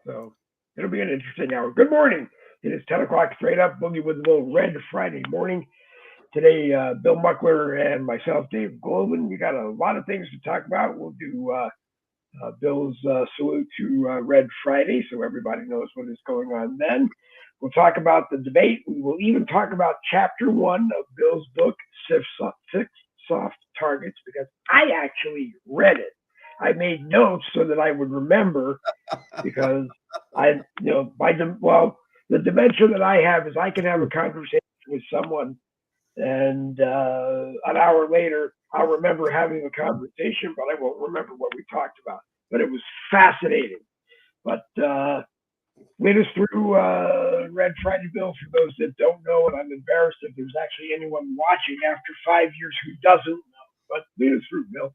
So it'll be an interesting hour. Good morning. It is 10 o'clock straight up. Boogie with a little red Friday morning. Today, Bill Muckler and myself, Dave Globin, we got a lot of things to talk about. We'll do Bill's salute to Red Friday so everybody knows what is going on then. We'll talk about the debate. We will even talk about chapter one of Bill's book, Six Soft Targets, because I actually read it. I made notes so that I would remember because the dementia that I have is I can have a conversation with someone and an hour later, I'll remember having a conversation, but I won't remember what we talked about. But it was fascinating. But lead us through Red Friday, Bill, for those that don't know, and I'm embarrassed if there's actually anyone watching after 5 years who doesn't know. But lead us through, Bill.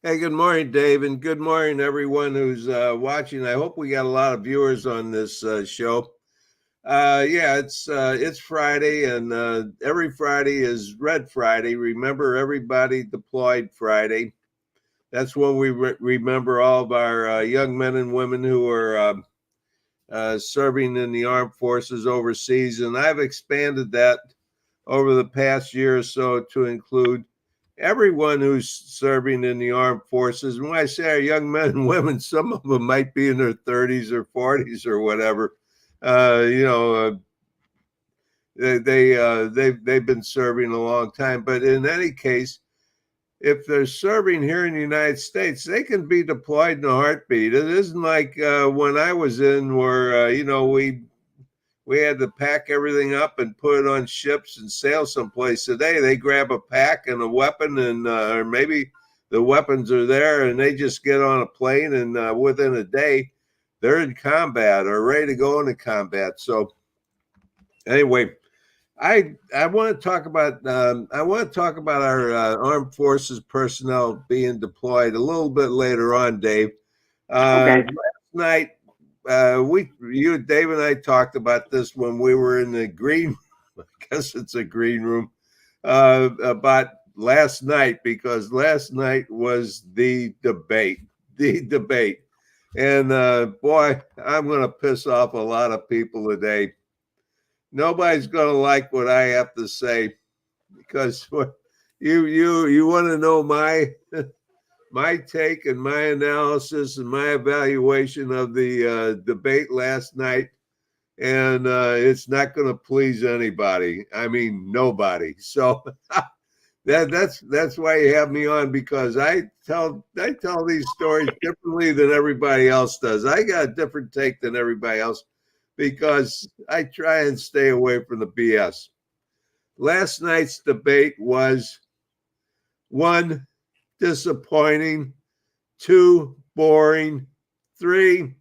Hey, good morning, Dave, and good morning, everyone who's watching. I hope we got a lot of viewers on this show. It's Friday, and every Friday is Red Friday. Remember, everybody deployed Friday. That's when we remember all of our young men and women who are serving in the armed forces overseas. And I've expanded that over the past year or so to include everyone who's serving in the armed forces. And when I say our young men and women, some of them might be in their 30s or 40s or whatever. They've been serving a long time. But in any case, if they're serving here in the United States, they can be deployed in a heartbeat. It isn't like when I was in where we had to pack everything up and put it on ships and sail someplace. Today, they grab a pack and a weapon, and or maybe the weapons are there, and they just get on a plane, and within a day, they're in combat or ready to go into combat. So, anyway, I want to talk about our armed forces personnel being deployed a little bit later on, Dave. Okay. Last night, Dave, and I talked about this when we were in the green. I guess it's a green room about last night, because last night was the debate, and boy, I'm going to piss off a lot of people today. Nobody's going to like what I have to say, because you want to know my take and my analysis and my evaluation of the debate last night, and it's not going to please anybody. I mean, nobody. So that's why you have me on, because I tell these stories differently than everybody else does. I got a different take than everybody else, because I try and stay away from the BS. Last night's debate was 1, disappointing, 2, boring, 3,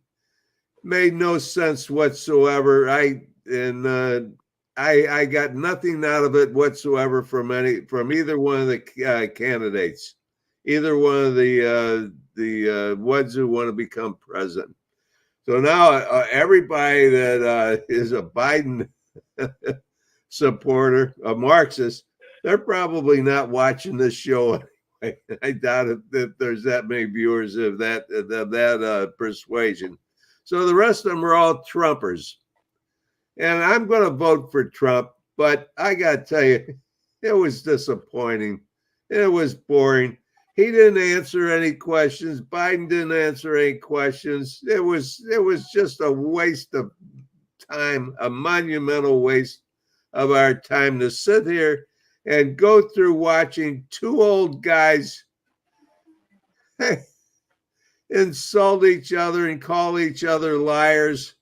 made no sense whatsoever. I got nothing out of it whatsoever from either one of the candidates, either one of the ones who want to become president. So now everybody that is a Biden supporter, a Marxist, they're probably not watching this show anyway. I doubt that there's that many viewers of that persuasion. So the rest of them are all Trumpers. And I'm going to vote for Trump, but I got to tell you, it was disappointing. It was boring. He didn't answer any questions. Biden didn't answer any questions. It was just a waste of time, a monumental waste of our time to sit here and go through watching two old guys insult each other and call each other liars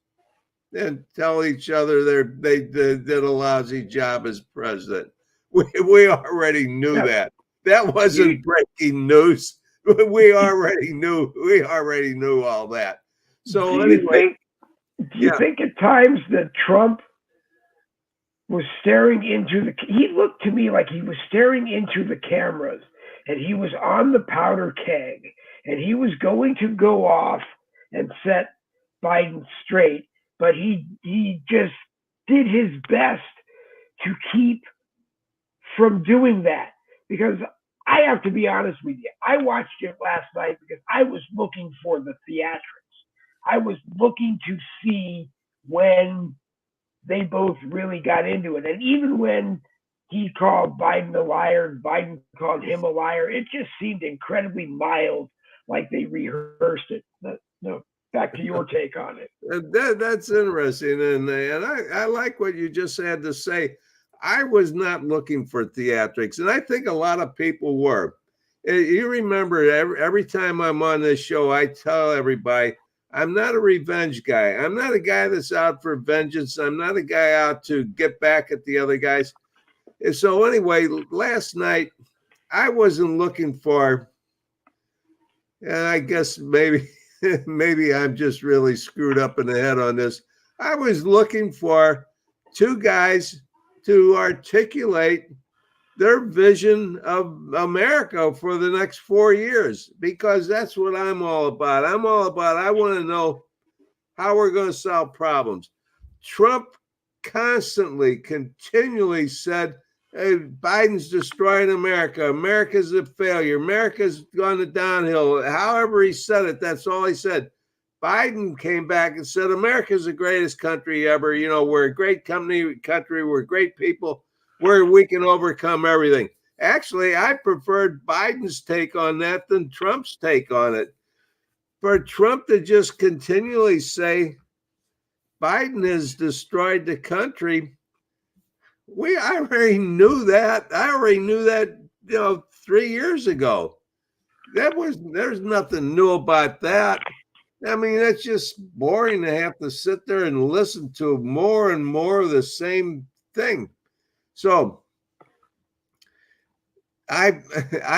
and tell each other they did a lousy job as president. We already knew that. That wasn't breaking news. We already knew all that. So anyway, do you think at times that Trump was staring into he looked to me like he was staring into the cameras, and he was on the powder keg, and he was going to go off and set Biden straight, but he just did his best to keep from doing that, because I have to be honest with you. I watched it last night because I was looking for the theatrics. I was looking to see when they both really got into it. And even when he called Biden a liar and Biden called him a liar, it just seemed incredibly mild, like they rehearsed it. No, back to your take on it. That's interesting, and I like what you just had to say. I was not looking for theatrics, and I think a lot of people were. You remember every time I'm on this show, I tell everybody I'm not a revenge guy. I'm not a guy that's out for vengeance. I'm not a guy out to get back at the other guys. And so anyway, last night I wasn't looking for. And I guess maybe maybe I'm just really screwed up in the head on this. I was looking for two guys to articulate their vision of America for the next 4 years, because that's what I'm all about. I want to know how we're going to solve problems. Trump continually said, hey, Biden's destroying America. America's a failure. America's gone to downhill. However he said it, that's all he said. Biden came back and said, America's the greatest country ever. You know, we're a great country. We're great people. We can overcome everything. Actually, I preferred Biden's take on that than Trump's take on it. For Trump to just continually say Biden has destroyed the country, I already knew that. I already knew that, 3 years ago. There's nothing new about that. I mean, that's just boring to have to sit there and listen to more and more of the same thing. So I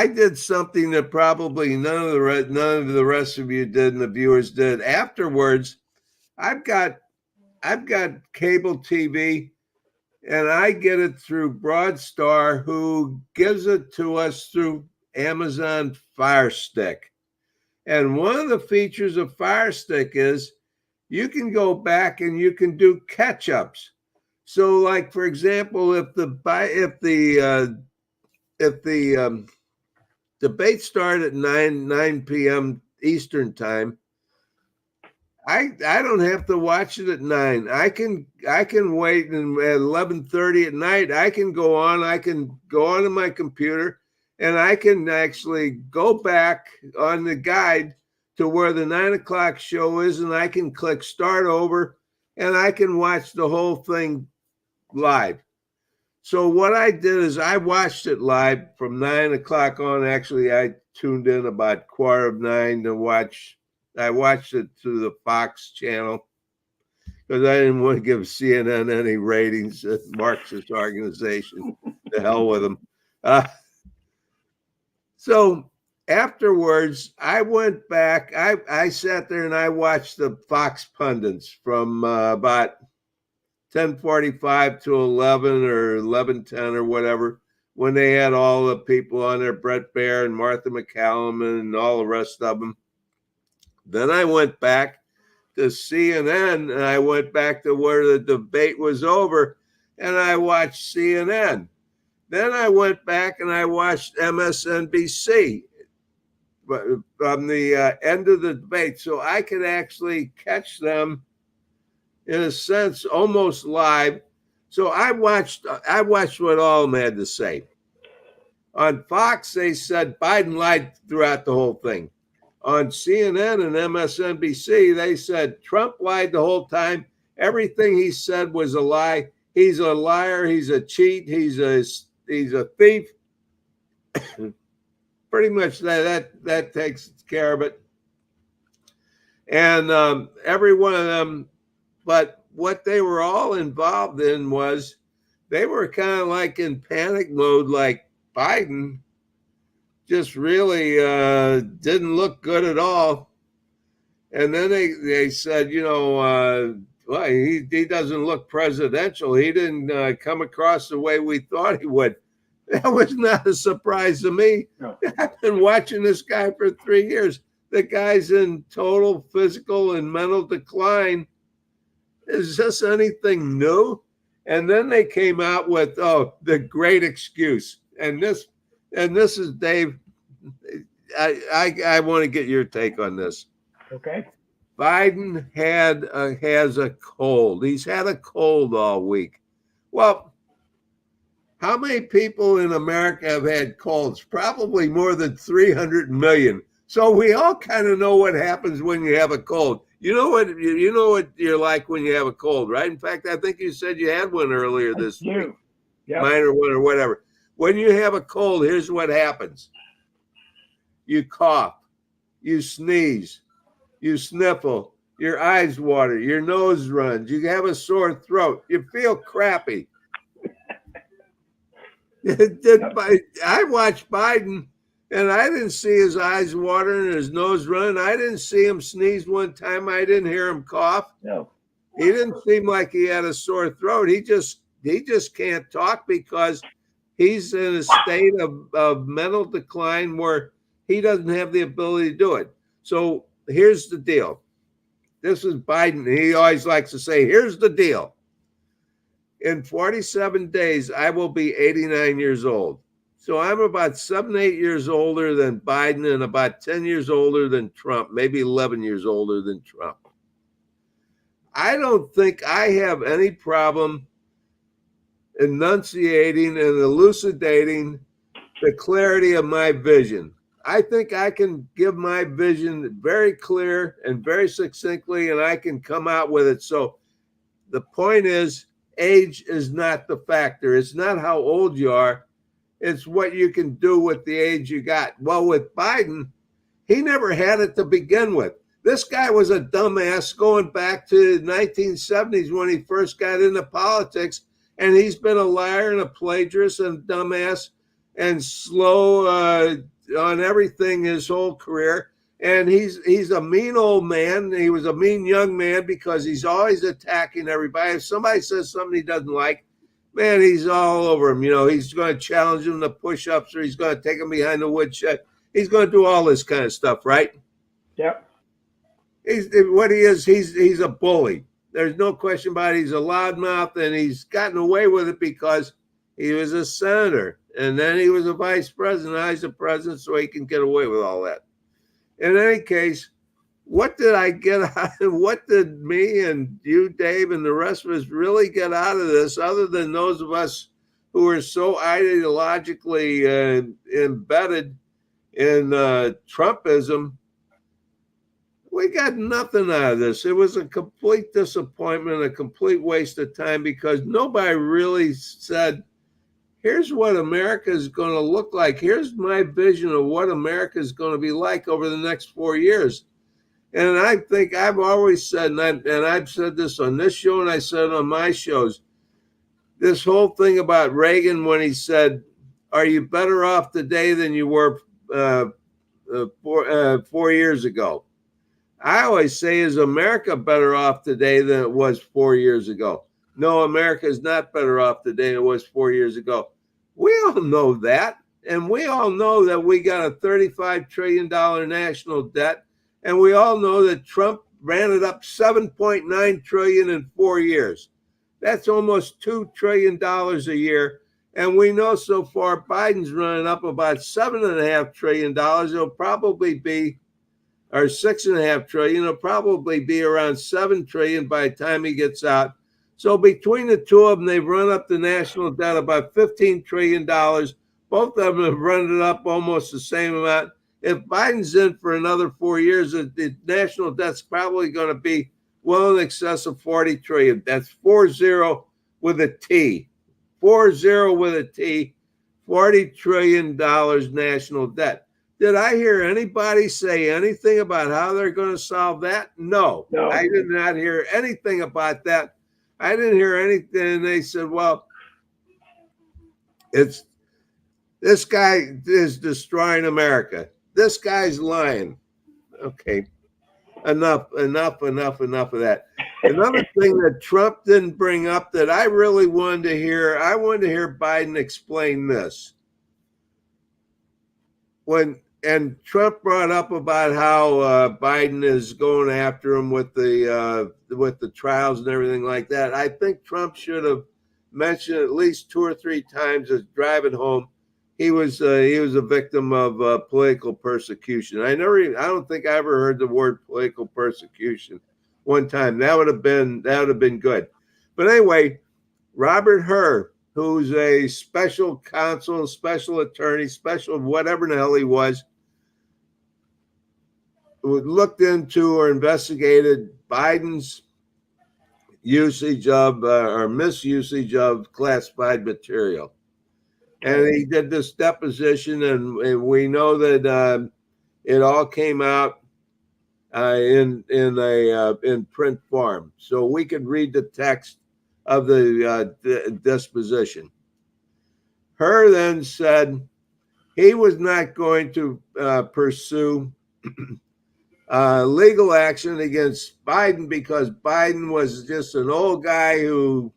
did something that probably none of the rest of you did and the viewers did. Afterwards, I've got cable TV, and I get it through Broadstar, who gives it to us through Amazon Fire Stick. And one of the features of Fire Stick is you can go back and you can do catch-ups. So, like, for example, if the debate started at 9 p.m. Eastern time, I don't have to watch it at 9. I can wait, and at 11:30 at night I can go on. I can go onto my computer, and I can actually go back on the guide to where the 9 o'clock show is, and I can click start over, and I can watch the whole thing live. So what I did is I watched it live from 9 o'clock on. Actually, I tuned in about 9:15 to watch. I watched it through the Fox channel because I didn't want to give CNN any ratings. Marxist organization, the hell with them. So afterwards, I went back. I sat there and I watched the Fox pundits from about 10:45 to 11 or 11:10 or whatever, when they had all the people on there, Brett Baer and Martha McCallum and all the rest of them. Then I went back to CNN, and I went back to where the debate was over, and I watched CNN. Then I went back and I watched MSNBC from the end of the debate, so I could actually catch them in a sense almost live. So I watched what all of them had to say. On Fox, they said Biden lied throughout the whole thing. On CNN and MSNBC, they said Trump lied the whole time. Everything he said was a lie. He's a liar. He's a cheat. He's a thief. Pretty much that takes care of it. And every one of them. But what they were all involved in was they were kind of like in panic mode, like Biden just really didn't look good at all. And then they said, well, he doesn't look presidential. He didn't come across the way we thought he would. That was not a surprise to me. No. I've been watching this guy for 3 years. The guy's in total physical and mental decline. Is this anything new? And then they came out with, the great excuse. And this is, Dave, I want to get your take on this. Okay. Biden has a cold. He's had a cold all week. Well, how many people in America have had colds? Probably more than 300 million. So we all kind of know what happens when you have a cold. You know what you're like when you have a cold, right? In fact, I think you said you had one earlier this week, Yep. minor one or whatever. When you have a cold, here's what happens: you cough, you sneeze, you sniffle, your eyes water, your nose runs, you have a sore throat, you feel crappy. I watched Biden, and I didn't see his eyes watering and his nose running. I didn't see him sneeze one time. I didn't hear him cough. No. He didn't seem like he had a sore throat. He just can't talk because he's in a state of mental decline where he doesn't have the ability to do it. So here's the deal. This is Biden. He always likes to say, here's the deal. In 47 days, I will be 89 years old. So I'm about 7, 8 years older than Biden and about 10 years older than Trump, maybe 11 years older than Trump. I don't think I have any problem enunciating and elucidating the clarity of my vision. I think I can give my vision very clear and very succinctly, and I can come out with it. So the point is, age is not the factor. It's not how old you are. It's what you can do with the age you got. Well, with Biden, he never had it to begin with. This guy was a dumbass going back to the 1970s when he first got into politics, and he's been a liar and a plagiarist and a dumbass and slow on everything his whole career. And he's a mean old man. He was a mean young man because he's always attacking everybody. If somebody says something he doesn't like, man, he's all over him. You know, he's going to challenge him to push-ups, or he's going to take him behind the woodshed. He's going to do all this kind of stuff, right? Yep. He's a bully. There's no question about it. He's a loudmouth, and he's gotten away with it because he was a senator, and then he was a vice president. Now he's a president, so he can get away with all that. In any case, what did I get out of what did me and you, Dave, and the rest of us really get out of this, other than those of us who are so ideologically embedded in Trumpism? We got nothing out of this. It was a complete disappointment, a complete waste of time, because nobody really said, here's what America is going to look like. Here's my vision of what America is going to be like over the next 4 years. And I think I've always said, and I've said this on this show, and I said it on my shows, this whole thing about Reagan when he said, are you better off today than you were 4 years ago? I always say, is America better off today than it was 4 years ago? No, America is not better off today than it was 4 years ago. We all know that. And we all know that we got a $35 trillion national debt. And we all know that Trump ran it up $7.9 trillion in 4 years. That's almost $2 trillion a year. And we know so far Biden's running up about $7.5 trillion. It'll probably be, or $6.5 trillion. It'll probably be around $7 trillion by the time he gets out. So between the two of them, they've run up the national debt about $15 trillion. Both of them have run it up almost the same amount. If Biden's in for another 4 years, the national debt's probably going to be well in excess of $40 trillion. That's 40 with a T. 40 with a T, $40 trillion national debt. Did I hear anybody say anything about how they're going to solve that? No, I did not hear anything about that. I didn't hear anything. They said, well, this guy is destroying America. This guy's lying. Okay, enough of that. Another thing that Trump didn't bring up that I really wanted to hear, I wanted to hear Biden explain this. And Trump brought up about how Biden is going after him with the trials and everything like that. I think Trump should have mentioned at least 2 or 3 times as driving home. he was a victim of political persecution. I don't think I ever heard the word political persecution one time. That would have been good. But anyway, Robert Hur, who's a special counsel, special attorney, special whatever the hell he was, looked into or investigated Biden's usage of or misusage of classified material. And he did this deposition, and we know that it all came out in print form, so we could read the text of the disposition. Hur then said he was not going to pursue legal action against Biden because Biden was just an old guy who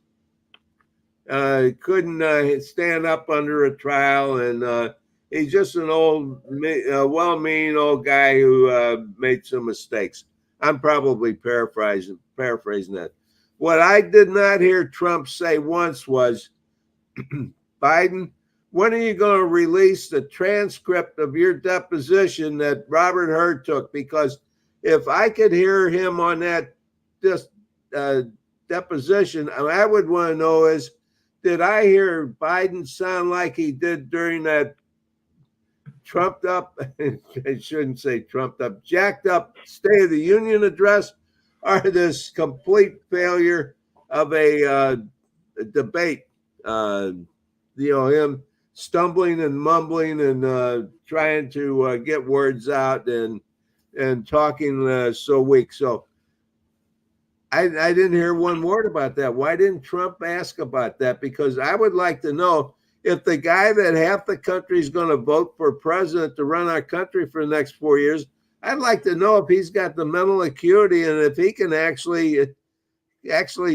couldn't stand up under a trial, and he's just an old, well-meaning old guy who made some mistakes. I'm probably paraphrasing that. What I did not hear Trump say once was, Biden, when are you going to release the transcript of your deposition that Robert Hur took? Because if I could hear him on that deposition, I would want to know is, did I hear Biden sound like he did during that trumped up, I shouldn't say trumped up, jacked up State of the Union address, or this complete failure of a debate? Him stumbling and mumbling and trying to get words out and talking so weak. So I didn't hear one word about that. Why didn't Trump ask about that? Because I would like to know if the guy that half the country is going to vote for president to run our country for the next 4 years, I'd like to know if he's got the mental acuity and if he can actually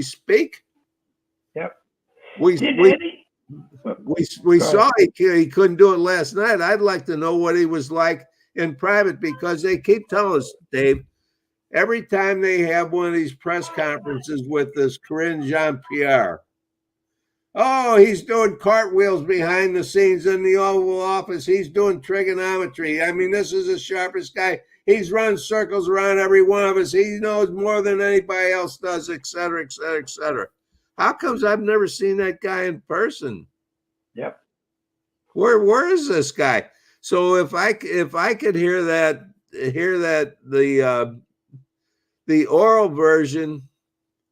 speak. Yep. We saw he couldn't do it last night. I'd like to know what he was like in private, because they keep telling us, Dave, every time they have one of these press conferences with this Corinne Jean-Pierre, oh, he's doing cartwheels behind the scenes in the Oval Office. He's doing trigonometry. I mean, this is the sharpest guy. He's run circles around every one of us. He knows more than anybody else does, et cetera, et cetera, et cetera. How comes I've never seen that guy in person? Yep. Where is this guy? So if I could hear that the oral version,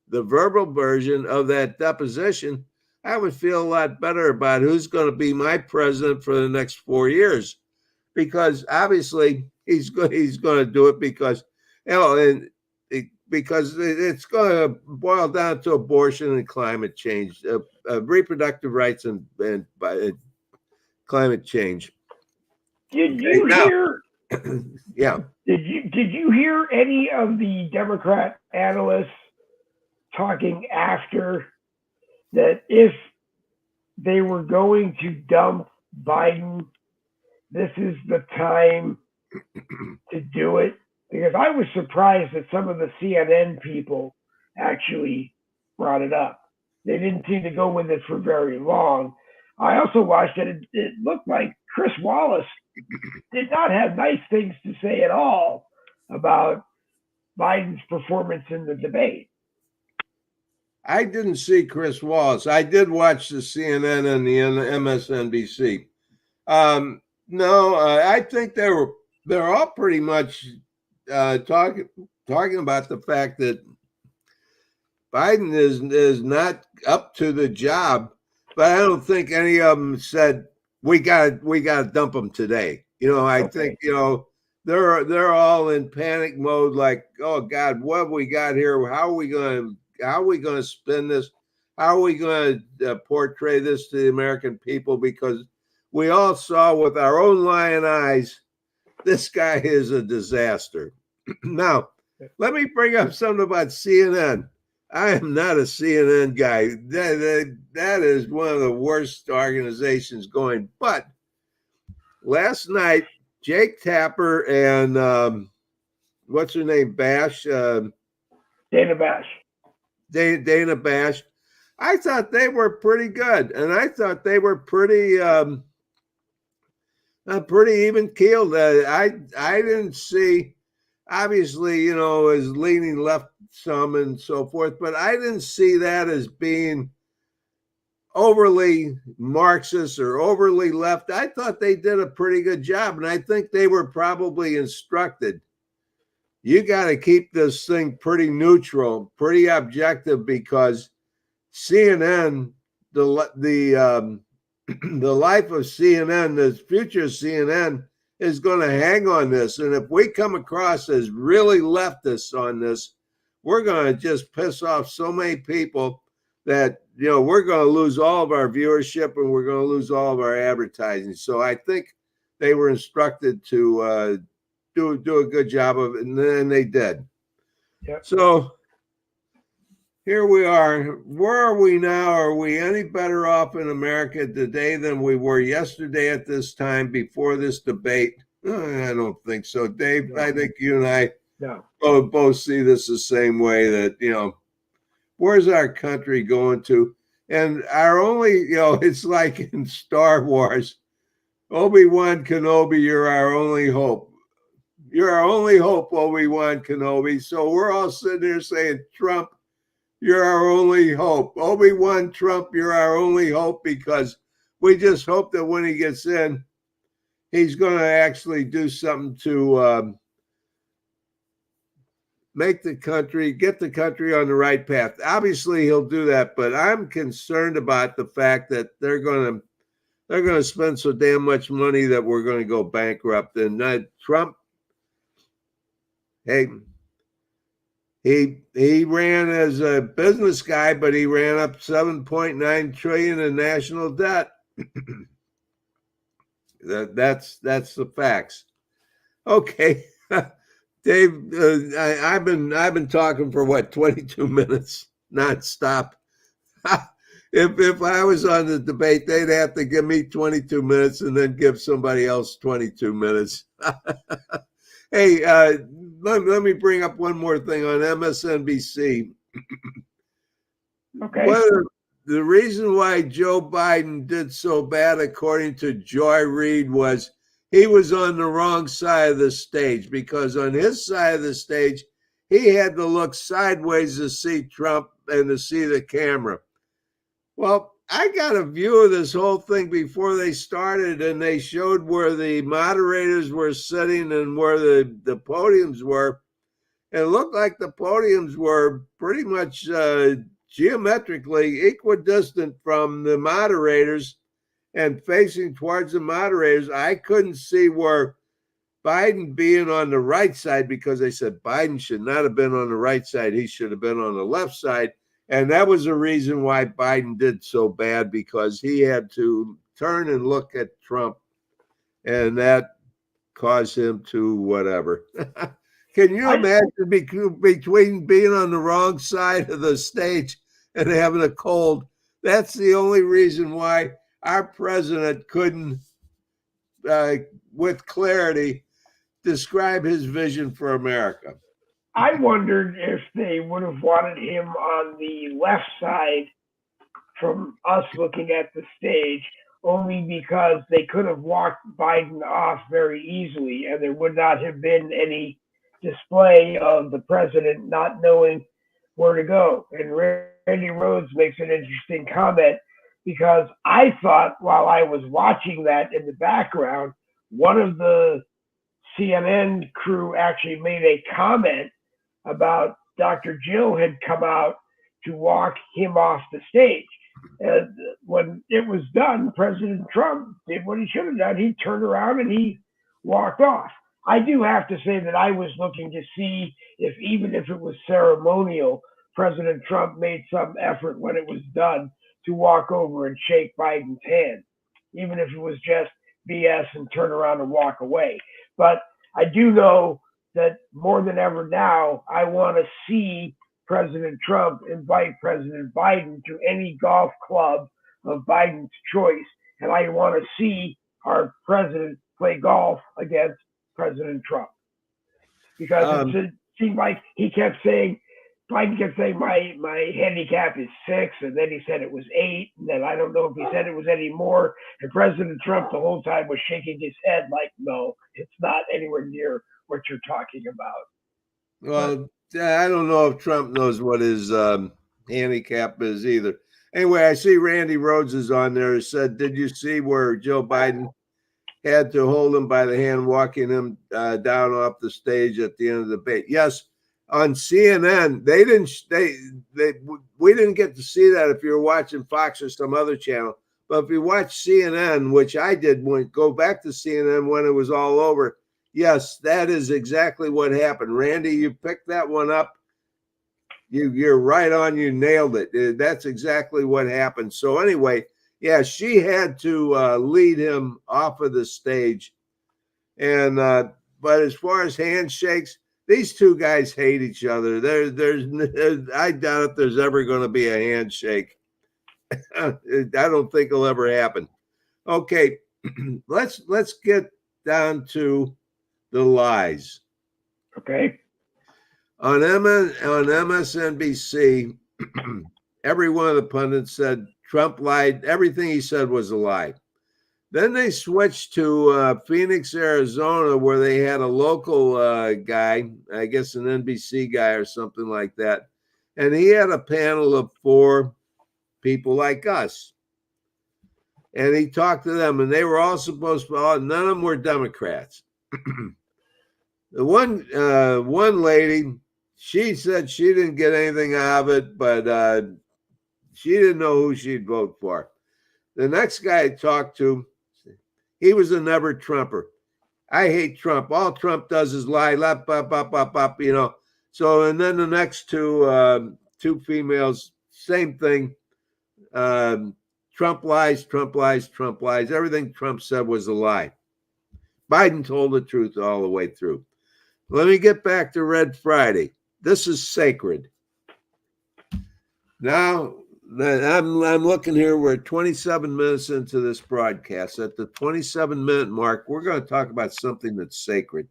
the verbal version of that deposition, I would feel a lot better about who's going to be my president for the next 4 years, because obviously he's going to do it because it's going to boil down to abortion and climate change, reproductive rights and climate change. Did you hear? Yeah. Did you hear any of the Democrat analysts talking after that if they were going to dump Biden, this is the time to do it? Because I was surprised that some of the CNN people actually brought it up. They didn't seem to go with it for very long. I also watched it. It looked like Chris Wallace did not have nice things to say at all about Biden's performance in the debate. I didn't see Chris Wallace. I did watch the CNN and the MSNBC. No, I think they're all pretty much talking about the fact that Biden is not up to the job, but I don't think any of them said we got to dump him today. I think they're all in panic mode, like, oh God, what have we got here? How are we going to spin this? How are we going to portray this to the American people? Because we all saw with our own lying eyes, this guy is a disaster. Now, let me bring up something about CNN. I am not a CNN guy. That is one of the worst organizations going. But last night, Jake Tapper and what's her name, Bash? Dana Bash. Dana Bash. I thought they were pretty good, and I thought they were pretty pretty even keeled. I didn't see, obviously, as leaning left some and so forth, but I didn't see that as being overly Marxist or overly left. I thought they did a pretty good job, and I think they were probably instructed. You got to keep this thing pretty neutral, pretty objective, because CNN, the the life of CNN, the future of CNN is going to hang on this. And if we come across as really leftists on this, we're going to just piss off so many people that, we're going to lose all of our viewership and we're going to lose all of our advertising. So I think they were instructed to do a good job of it, and then they did. Yep. So here we are. Where are we now? Are we any better off in America today than we were yesterday at this time before this debate? I don't think so, Dave. No. I think you and I both see this the same way, that, where's our country going to? And our only, it's like in Star Wars, Obi-Wan Kenobi, you're our only hope. You're our only hope, Obi-Wan Kenobi. So we're all sitting here saying, Trump, you're our only hope. Obi-Wan Trump, you're our only hope, because we just hope that when he gets in, he's going to actually do something to get the country on the right path. Obviously, he'll do that, but I'm concerned about the fact that they're going to spend so damn much money that we're going to go bankrupt. And Trump, hey, He ran as a business guy, but he ran up $7.9 trillion in national debt. That's the facts. Okay, Dave, I've been talking for 22 minutes nonstop. If I was on the debate, they'd have to give me 22 minutes and then give somebody else 22 minutes. Hey, let me bring up one more thing on MSNBC. Okay. The reason why Joe Biden did so bad, according to Joy Reid, was he was on the wrong side of the stage, because on his side of the stage, he had to look sideways to see Trump and to see the camera. Well, I got a view of this whole thing before they started, and they showed where the moderators were sitting and where the podiums were. And it looked like the podiums were pretty much geometrically equidistant from the moderators and facing towards the moderators. I couldn't see where Biden being on the right side, because they said Biden should not have been on the right side. He should have been on the left side. And that was the reason why Biden did so bad, because he had to turn and look at Trump, and that caused him to whatever. Can you imagine between being on the wrong side of the stage and having a cold? That's the only reason why our president couldn't, with clarity, describe his vision for America. I wondered if they would have wanted him on the left side from us looking at the stage, only because they could have walked Biden off very easily, and there would not have been any display of the president not knowing where to go. And Randy Rhodes makes an interesting comment, because I thought while I was watching that in the background, one of the CNN crew actually made a comment about Dr. Jill had come out to walk him off the stage. And when it was done, President Trump did what he should have done. He turned around and he walked off. I do have to say that I was looking to see if, even if it was ceremonial, President Trump made some effort when it was done to walk over and shake Biden's hand, even if it was just BS and turn around and walk away. But I do know that more than ever now, I want to see President Trump invite President Biden to any golf club of Biden's choice. And I want to see our president play golf against President Trump. Because it seemed like he kept saying, Biden kept saying my handicap is 6, and then he said it was 8, and then I don't know if he said it was any more. And President Trump the whole time was shaking his head like, no, it's not anywhere near what you're talking about. Well, I don't know if Trump knows what his handicap is either. Anyway, I see Randy Rhodes is on there. He said, "Did you see where Joe Biden had to hold him by the hand, walking him down off the stage at the end of the debate?" Yes, on CNN, they didn't. We didn't get to see that if you were watching Fox or some other channel. But if you watch CNN, which I did, go back to CNN when it was all over. Yes, that is exactly what happened. Randy, you picked that one up. You're right on. You nailed it. That's exactly what happened. So anyway, yeah, she had to lead him off of the stage. And but as far as handshakes, these two guys hate each other. I doubt if there's ever going to be a handshake. I don't think it'll ever happen. Okay, let's get down to the lies. Okay. On MSNBC, every one of the pundits said Trump lied. Everything he said was a lie. Then they switched to Phoenix, Arizona, where they had a local guy, I guess an NBC guy or something like that. And he had a panel of 4 people like us. And he talked to them, and they were all supposed to, none of them were Democrats. The one lady, she said she didn't get anything out of it, but she didn't know who she'd vote for. The next guy I talked to, he was a never Trumper. I hate Trump. All Trump does is lie, you know. So, and then the next two females, same thing. Trump lies, Trump lies, Trump lies. Everything Trump said was a lie. Biden told the truth all the way through. Let me get back to Red Friday. This is sacred. Now, I'm looking here. We're 27 minutes into this broadcast. At the 27-minute mark, we're going to talk about something that's sacred.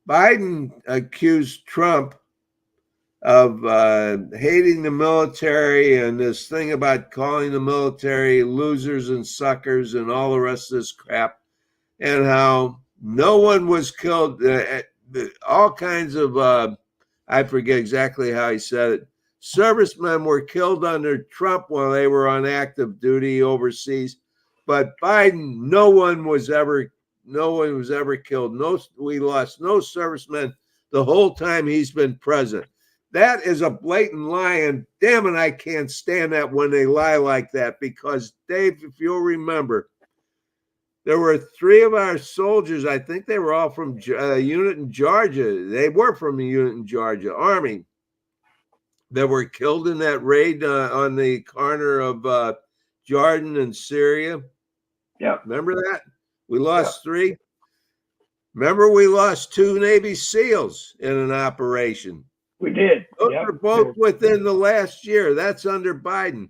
Biden accused Trump of hating the military and this thing about calling the military losers and suckers and all the rest of this crap, and how no one was killed. All kinds of, I forget exactly how he said it. Servicemen were killed under Trump while they were on active duty overseas, but Biden, no one was ever killed. We lost no servicemen the whole time he's been president. That is a blatant lie, and damn it, I can't stand that when they lie like that, because Dave, if you'll remember, there were 3 of our soldiers. I think they were all from a unit in Georgia. They were from a unit in Georgia, Army, that were killed in that raid on the corner of Jordan and Syria. Yeah. Remember that? We lost 3. Remember, we lost 2 Navy SEALs in an operation. We did. Those were both within the last year. That's under Biden.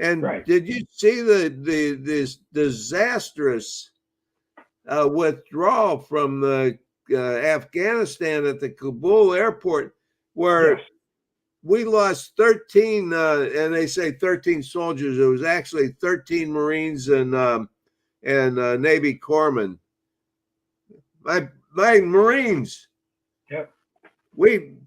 And Did you see this disastrous withdrawal from Afghanistan at the Kabul airport, where we lost 13, and they say 13 soldiers. It was actually 13 Marines and Navy corpsmen. My Marines. Yep. We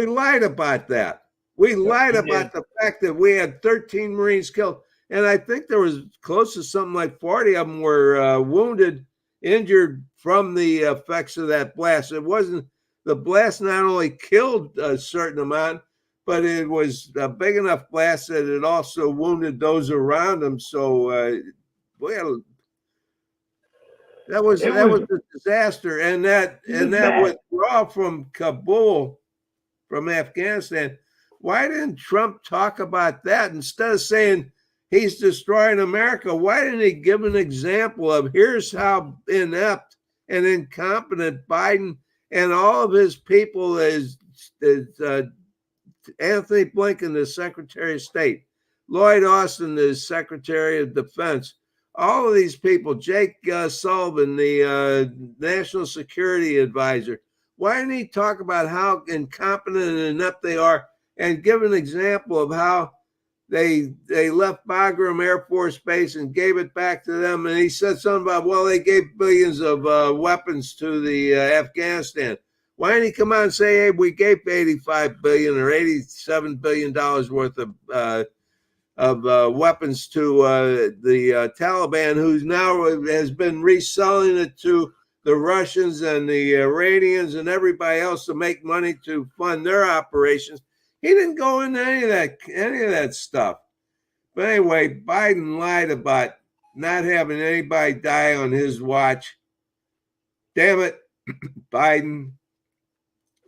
lied about that. We lied about the fact that we had 13 Marines killed. And I think there was close to something like 40 of them were wounded, injured from the effects of that blast. It wasn't, the blast not only killed a certain amount, but it was a big enough blast that it also wounded those around them. So that was a disaster. And that withdrawal from Kabul, from Afghanistan, why didn't Trump talk about that instead of saying he's destroying America? Why didn't he give an example of here's how inept and incompetent Biden and all of his people is Anthony Blinken, the Secretary of State, Lloyd Austin, the Secretary of Defense, all of these people, Jake Sullivan, the National Security Advisor, Why didn't he talk about how incompetent and inept they are and give an example of how they left Bagram Air Force Base and gave it back to them? And he said something about, well, they gave billions of weapons to the Afghanistan. Why didn't he come out and say, hey, we gave $85 billion or $87 billion worth of weapons to the Taliban, who's now has been reselling it to the Russians and the Iranians and everybody else to make money to fund their operations? He didn't go into any of that stuff. But anyway, Biden lied about not having anybody die on his watch. Damn it, Biden,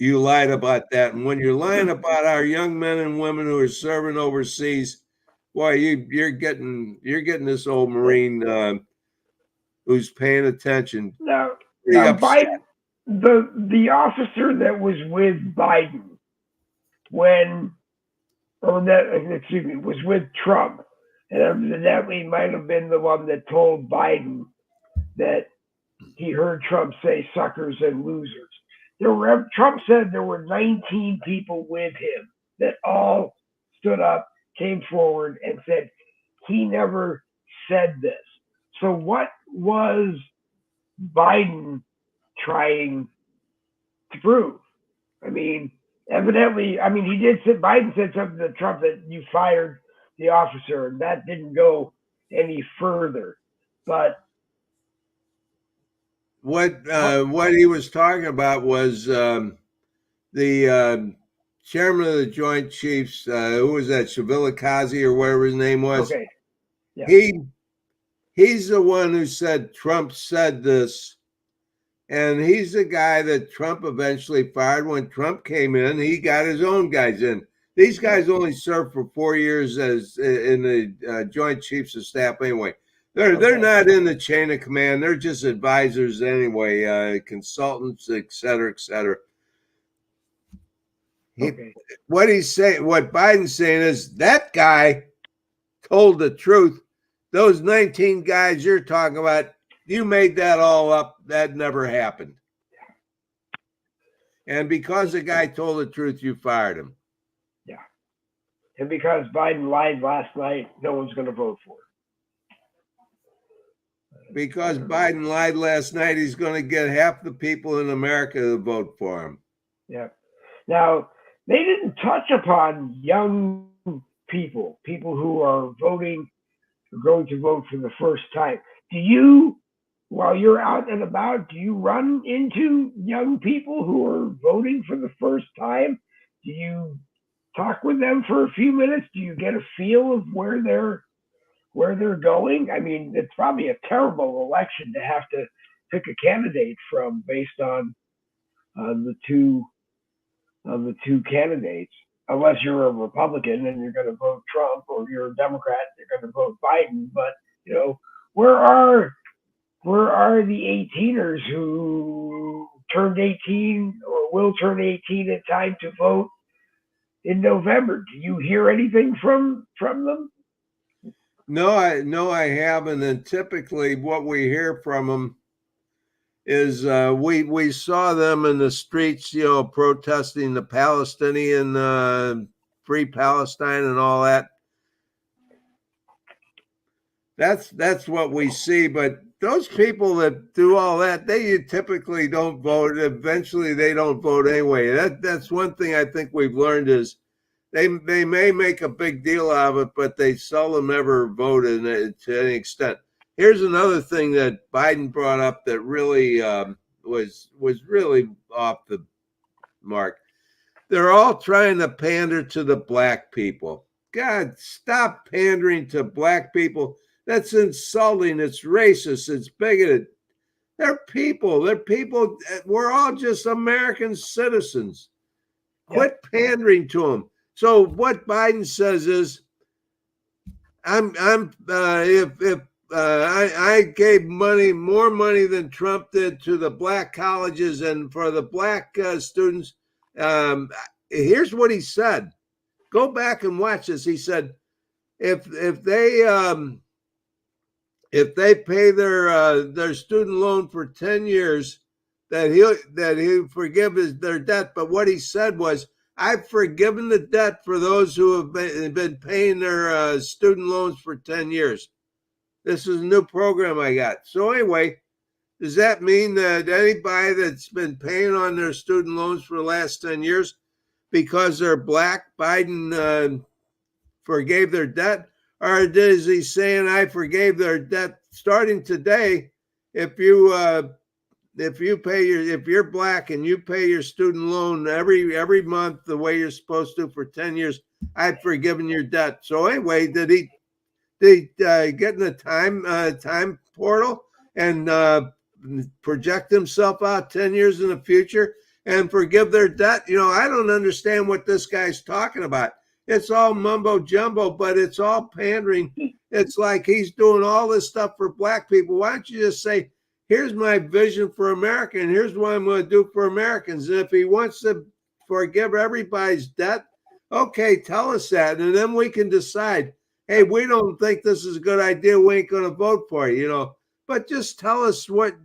you lied about that. And when you're lying about our young men and women who are serving overseas, boy, you're getting this old Marine who's paying attention. Now Biden, the officer that was with Biden was with Trump, and evidently might have been the one that told Biden that he heard Trump say suckers and losers. Trump said there were 19 people with him that all stood up, came forward, and said he never said this. So what was Biden trying to prove? I mean, evidently, Biden said something to Trump that you fired the officer, and that didn't go any further. But what he was talking about was the chairman of the Joint Chiefs, who was that, Shavilakazi or whatever his name was. Okay. Yeah. He's the one who said Trump said this, and he's the guy that Trump eventually fired. When Trump came in, he got his own guys in. These guys only served for 4 years as in the Joint Chiefs of Staff anyway. They're not in the chain of command. They're just advisors anyway, consultants, et cetera, et cetera. What Biden's saying is that guy told the truth. Those 19 guys you're talking about, you made that all up. That never happened. And because the guy told the truth, you fired him. Yeah. And because Biden lied last night, no one's going to vote for it. Because Biden lied last night, he's going to get half the people in America to vote for him. Yeah. Now, they didn't touch upon young people who are going to vote for the first time. Do you, while you're out and about, do you run into young people who are voting for the first time? Do you talk with them for a few minutes? Do you get a feel of where they're going? I mean, it's probably a terrible election to have to pick a candidate from based on the two candidates, unless you're a Republican and you're going to vote Trump, or you're a Democrat and you're going to vote Biden. But where are the 18ers who turned 18 or will turn 18 in time to vote in November? Do you hear anything from them? No, I haven't. And typically, what we hear from them is we saw them in the streets, protesting the Palestinian free Palestine and all that. That's what we see. But those people that do all that, they typically don't vote. Eventually, they don't vote anyway. That's one thing I think we've learned is they may make a big deal out of it, but they seldom ever vote to any extent. Here's another thing that Biden brought up that really was really off the mark. They're all trying to pander to the black people. God, stop pandering to black people. That's insulting. It's racist. It's bigoted. They're people. We're all just American citizens. Quit pandering to them. So what Biden says is, I gave more money than Trump did to the black colleges and for the black students. Here's what he said. Go back and watch this. He said, if they pay their student loan for 10 years, he'll forgive their debt. But what he said was, I've forgiven the debt for those who have been paying their student loans for 10 years. This is a new program I got. So anyway, does that mean that anybody that's been paying on their student loans for the last 10 years, because they're black, Biden forgave their debt? Or is he saying, I forgave their debt starting today? If you're black and you pay your student loan every month the way you're supposed to for 10 years, I've forgiven your debt. So anyway, did he get in the time portal and project himself out 10 years in the future and forgive their debt? I don't understand what this guy's talking about. It's all mumbo jumbo, but it's all pandering. It's like he's doing all this stuff for black people. Why don't you just say, here's my vision for America, and here's what I'm going to do for Americans. And if he wants to forgive everybody's debt, okay, tell us that, and then we can decide, hey, we don't think this is a good idea, we ain't going to vote for you, But just tell us what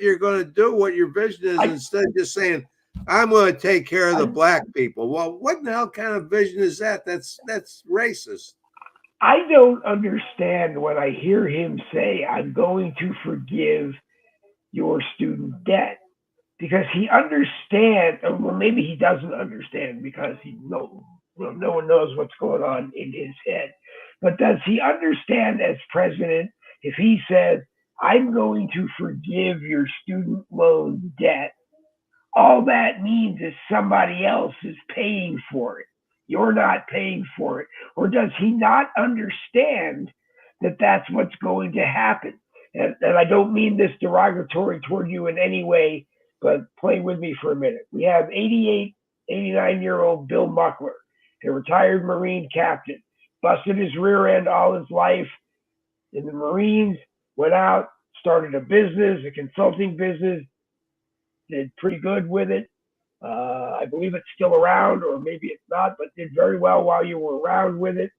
you're going to do, what your vision is, instead of just saying, I'm going to take care of the black people. Well, what the hell kind of vision is that? That's racist. I don't understand when I hear him say, I'm going to forgive your student debt, because he understands, well, maybe he doesn't understand because no one knows what's going on in his head. But does he understand as president, if he says, I'm going to forgive your student loan debt, all that means is somebody else is paying for it. You're not paying for it. Or does he not understand that that's what's going to happen? And I don't mean this derogatory toward you in any way, but play with me for a minute. We have 89-year-old Bill Muckler, a retired Marine captain, busted his rear end all his life in the Marines, went out, started a business, a consulting business, did pretty good with it. I believe it's still around, or maybe it's not, but did very well while you were around with it.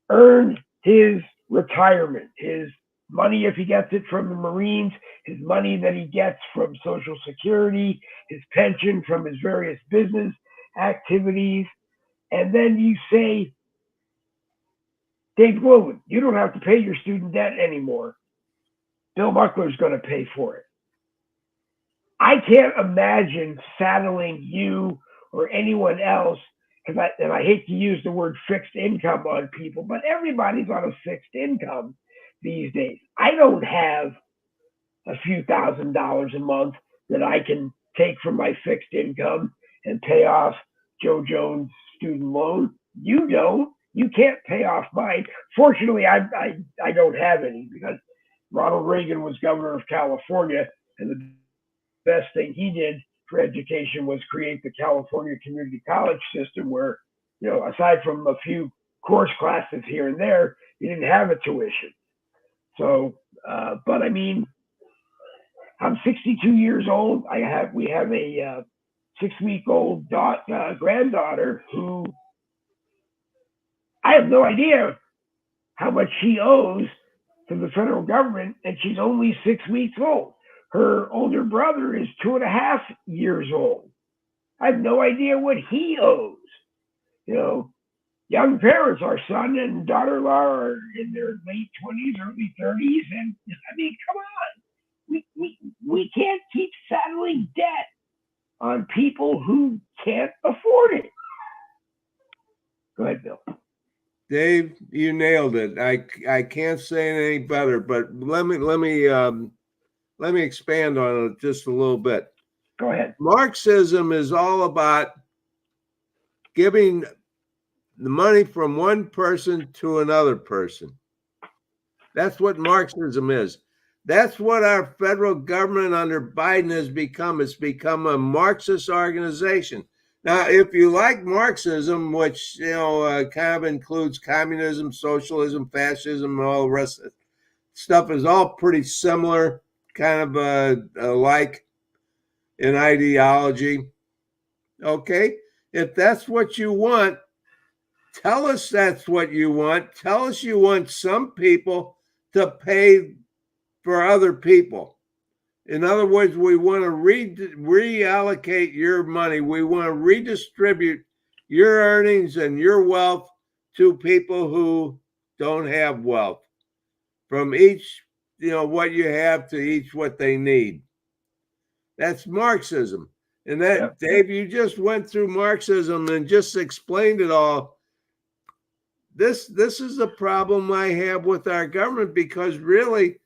Earned his retirement, his money if he gets it from the Marines, his money that he gets from Social Security, his pension from his various business activities. And then you say, Dave Glowman, you don't have to pay your student debt anymore. Bill Muckler's going to pay for it. I can't imagine saddling you or anyone else, and I hate to use the word fixed income on people, but everybody's on a fixed income these days. I don't have a few $1,000s a month that I can take from my fixed income and pay off Joe Jones' student loan. You don't. You can't pay off mine. Fortunately, I don't have any, because Ronald Reagan was governor of California, and the best thing he did for education was create the California Community College system, where, aside from a few course classes here and there, you didn't have a tuition. So, but I mean, I'm 62 years old. We have a 6-week-old granddaughter who I have no idea how much she owes to the federal government, and she's only 6 weeks old. Her older brother is 2.5 years old. I have no idea what he owes. Young parents, our son and daughter-in-law are in their late 20s, early 30s, and I mean, come on. We can't keep saddling debt on people who can't afford it. Go ahead, Bill. Dave, you nailed it. I can't say it any better, but let me expand on it just a little bit. Go ahead. Marxism is all about giving the money from one person to another person. That's what Marxism is. That's what our federal government under Biden has become. It's become a Marxist organization. Now, if you like Marxism, which, kind of includes communism, socialism, fascism, and all the rest of it, stuff is all pretty similar, kind of alike in ideology. Okay? If that's what you want, tell us that's what you want. Tell us you want some people to pay for other people. In other words, we want to reallocate your money. We want to redistribute your earnings and your wealth to people who don't have wealth. From each, what you have to each what they need. That's Marxism. And that, Yep. Dave, you just went through Marxism and just explained it all. This is a problem I have with our government, because really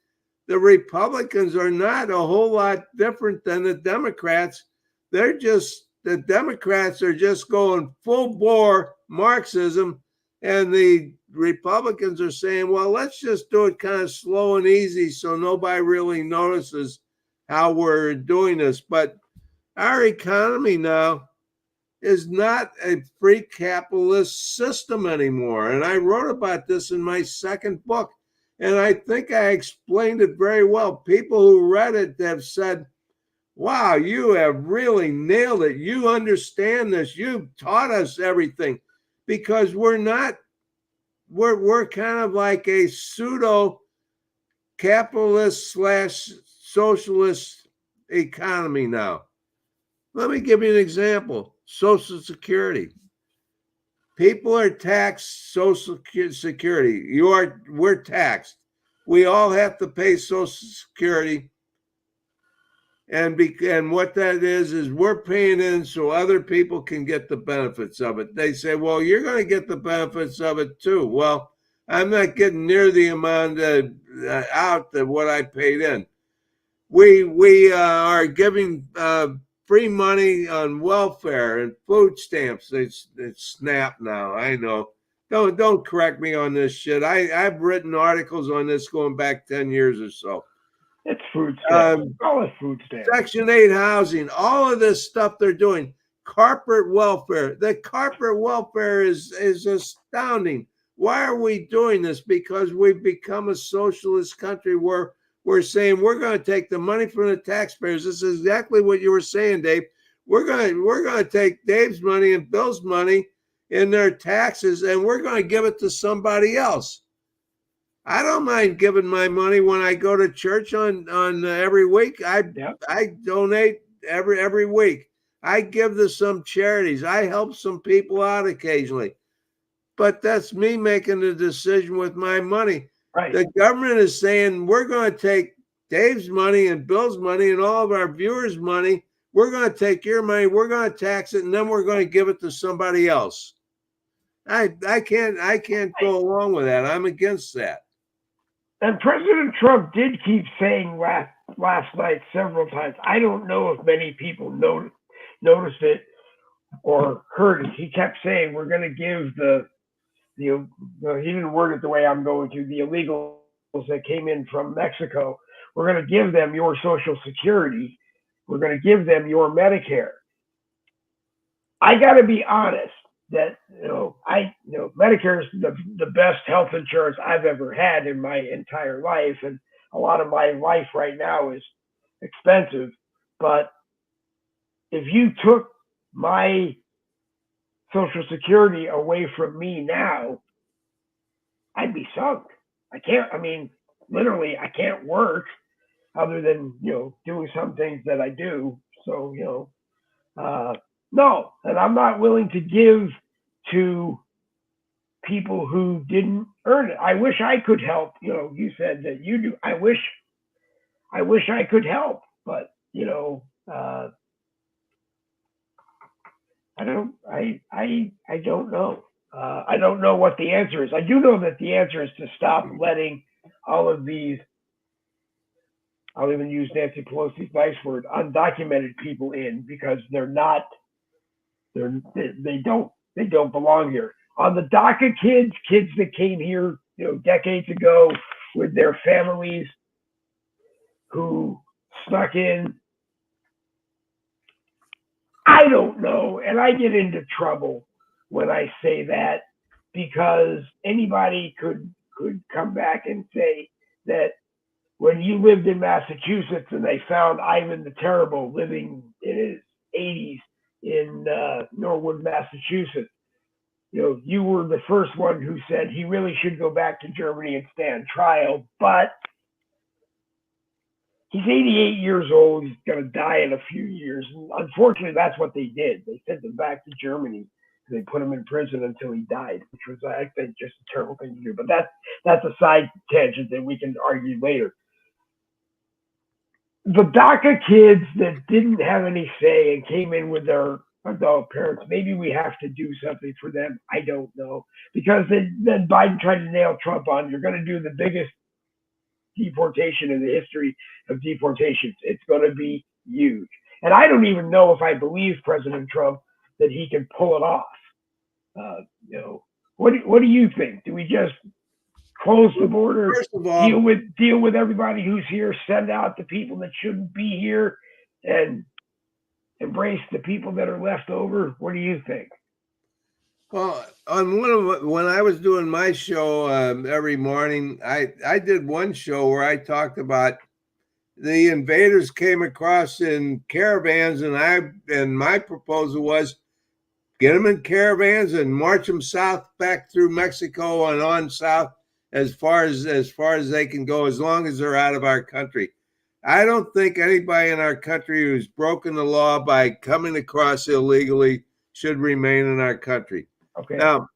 the Republicans are not a whole lot different than the Democrats. The Democrats are just going full bore Marxism, and the Republicans are saying, well, let's just do it kind of slow and easy so nobody really notices how we're doing this. But our economy now is not a free capitalist system anymore. And I wrote about this in my second book. And I think I explained it very well. People who read it have said, wow, you have really nailed it. You understand this. You've taught us everything. Because we're kind of like a pseudo capitalist / socialist economy now. Let me give you an example. Social Security. People are taxed Social Security. We're taxed. We all have to pay Social Security. And what that is we're paying in so other people can get the benefits of it. They say, well, you're going to get the benefits of it too. Well, I'm not getting near the amount out that what I paid in. We are giving free money on welfare and food stamps. It's SNAP now. I know. Don't correct me on this shit. I've written articles on this going back 10 years or so. It's food stamps. All is food stamps. Section 8 housing, all of this stuff they're doing. Corporate welfare. The corporate welfare is astounding. Why are we doing this? Because we've become a socialist country where we're saying we're going to take the money from the taxpayers. This is exactly what you were saying, Dave. We're going to take Dave's money and Bill's money in their taxes, and we're going to give it to somebody else. I don't mind giving my money when I go to church on every week. I donate every week. I give to some charities. I help some people out occasionally. But that's me making the decision with my money. Right. The government is saying we're going to take Dave's money and Bill's money and all of our viewers' money. We're going to take your money. We're going to tax it, and then we're going to give it to somebody else. I can't go along with that. I'm against that. And President Trump did keep saying last night several times. I don't know if many people noticed it or heard it. He kept saying we're going to give he didn't word it the way I'm going to, the illegals that came in from Mexico. We're going to give them your Social Security. We're going to give them your Medicare. I got to be honest that Medicare is the best health insurance I've ever had in my entire life, and a lot of my life right now is expensive. But if you took my Social Security away from me now, I'd be sunk. Literally, I can't work other than, doing some things that I do. So, no, and I'm not willing to give to people who didn't earn it. I wish I could help. You said that you do. I wish I could help, but I don't know. I don't know what the answer is. I do know that the answer is to stop letting all of these, I'll even use Nancy Pelosi's nice word, undocumented people in, because they don't belong here. On the DACA kids that came here, decades ago with their families who snuck in, I don't know, and I get into trouble when I say that, because anybody could come back and say that when you lived in Massachusetts and they found Ivan the Terrible living in his 80s in Norwood, Massachusetts, you were the first one who said he really should go back to Germany and stand trial. But He's 88 years old. He's going to die in a few years. And unfortunately, that's what they did. They sent him back to Germany. They put him in prison until he died, which was, I think, just a terrible thing to do. But that's a side tangent that we can argue later. The DACA kids that didn't have any say and came in with their adult parents, maybe we have to do something for them. I don't know. Because then Biden tried to nail Trump on, you're going to do the biggest deportation in the history of deportations. It's going to be huge. And I don't even know if I believe President Trump that he can pull it off. What do you think? Do we just close the border, First of all, deal with everybody who's here, send out the people that shouldn't be here, and embrace the people that are left over? What do you think? well, when I was doing my show every morning, I did one show where I talked about the invaders came across in caravans, and my proposal was get them in caravans and march them south back through Mexico and on south as far as they can go, as long as they're out of our country. I don't think anybody in our country who's broken the law by coming across illegally should remain in our country. Okay. Now,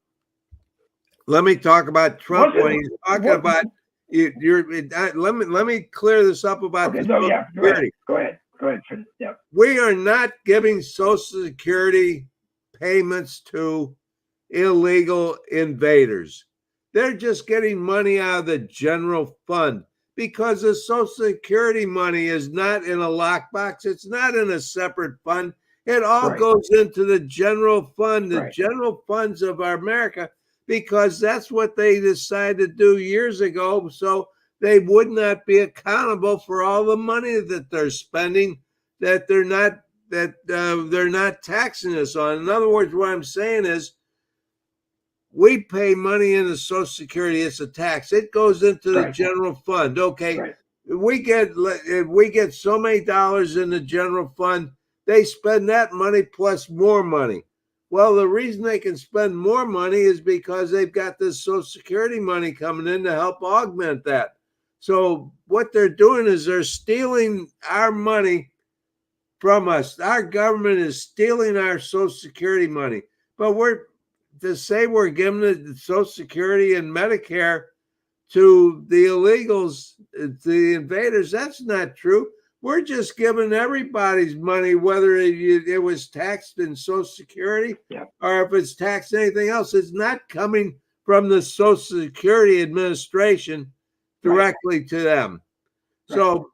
let me talk about Trump when he's talking about let me clear this up about Social Security. Go ahead. Yeah. We are not giving Social Security payments to illegal invaders. They're just getting money out of the general fund, because the Social Security money is not in a lockbox. It's not in a separate fund. It all goes into the general fund, the general funds of America, because that's what they decided to do years ago. So they would not be accountable for all the money that they're spending, that they're not taxing us on. In other words, what I'm saying is, we pay money into Social Security. It's a tax. It goes into the general fund. Okay. We get so many dollars in the general fund. They spend that money plus more money. Well, the reason they can spend more money is because they've got this Social Security money coming in to help augment that. So what they're doing is they're stealing our money from us. Our government is stealing our Social Security money. But to say we're giving the Social Security and Medicare to the illegals, to the invaders, that's not true. We're just giving everybody's money, whether it was taxed in Social Security or if it's taxed anything else. It's not coming from the Social Security Administration directly to them. So,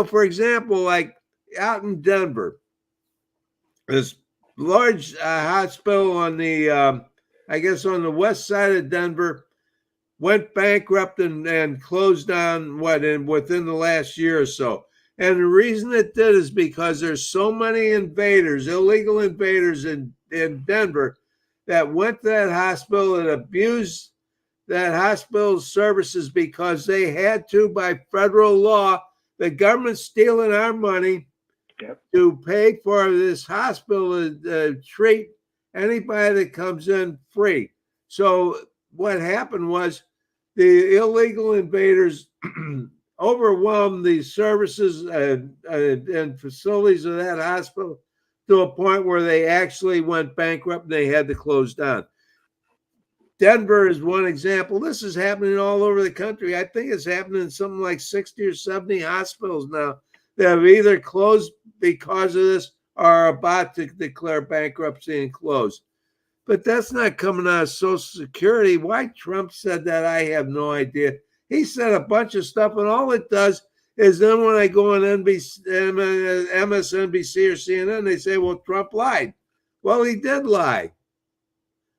for example, like out in Denver, this large hospital on the I guess on the west side of Denver went bankrupt and closed down within the last year or so. And the reason it did is because there's so many invaders, illegal invaders in Denver, that went to that hospital and abused that hospital's services because they had to, by federal law. The government's stealing our money to pay for this hospital to treat anybody that comes in free. So what happened was the illegal invaders overwhelmed the services and facilities of that hospital to a point where they actually went bankrupt and they had to close down. Denver is one example. This is happening all over the country. I think it's happening in something like 60 or 70 hospitals now that have either closed because of this or are about to declare bankruptcy and close. But that's not coming out of Social Security. Why Trump said that, I have no idea. He said a bunch of stuff, and all it does is then when I go on MSNBC or CNN, they say, well, Trump lied. Well, he did lie.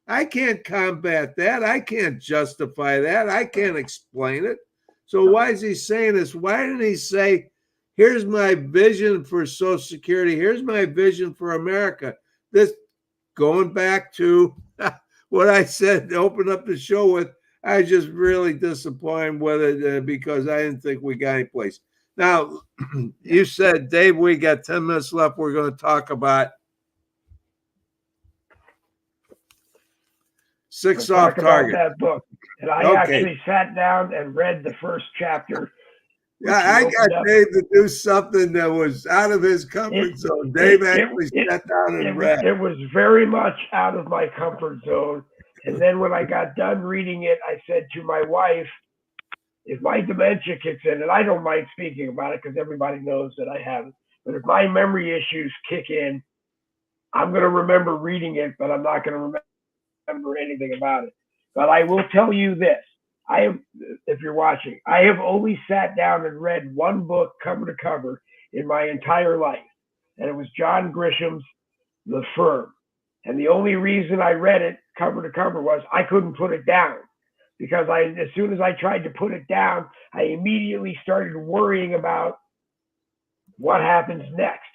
I can't combat that. I can't justify that. I can't explain it. So why is he saying this? Why didn't he say, here's my vision for Social Security. Here's my vision for America. This, going back to what I said to open up the show with, I was just really disappointed with it because I didn't think we got any place. Now, you said, Dave, we got 10 minutes left. We're going to talk about Six Off Target. That book. And I actually sat down and read the first chapter which Yeah, he I got opened up. Dave to do something that was out of his comfort zone. Dave actually sat down and read. It was very much out of my comfort zone. And then when I got done reading it, I said to my wife, if my dementia kicks in, and I don't mind speaking about it because everybody knows that I have it, but if my memory issues kick in, I'm going to remember reading it, but I'm not going to remember anything about it. But I will tell you this. I have, if you're watching, I have only sat down and read one book cover to cover in my entire life, and it was John Grisham's The Firm. And the only reason I read it cover to cover was I couldn't put it down because as soon as I tried to put it down, I immediately started worrying about what happens next.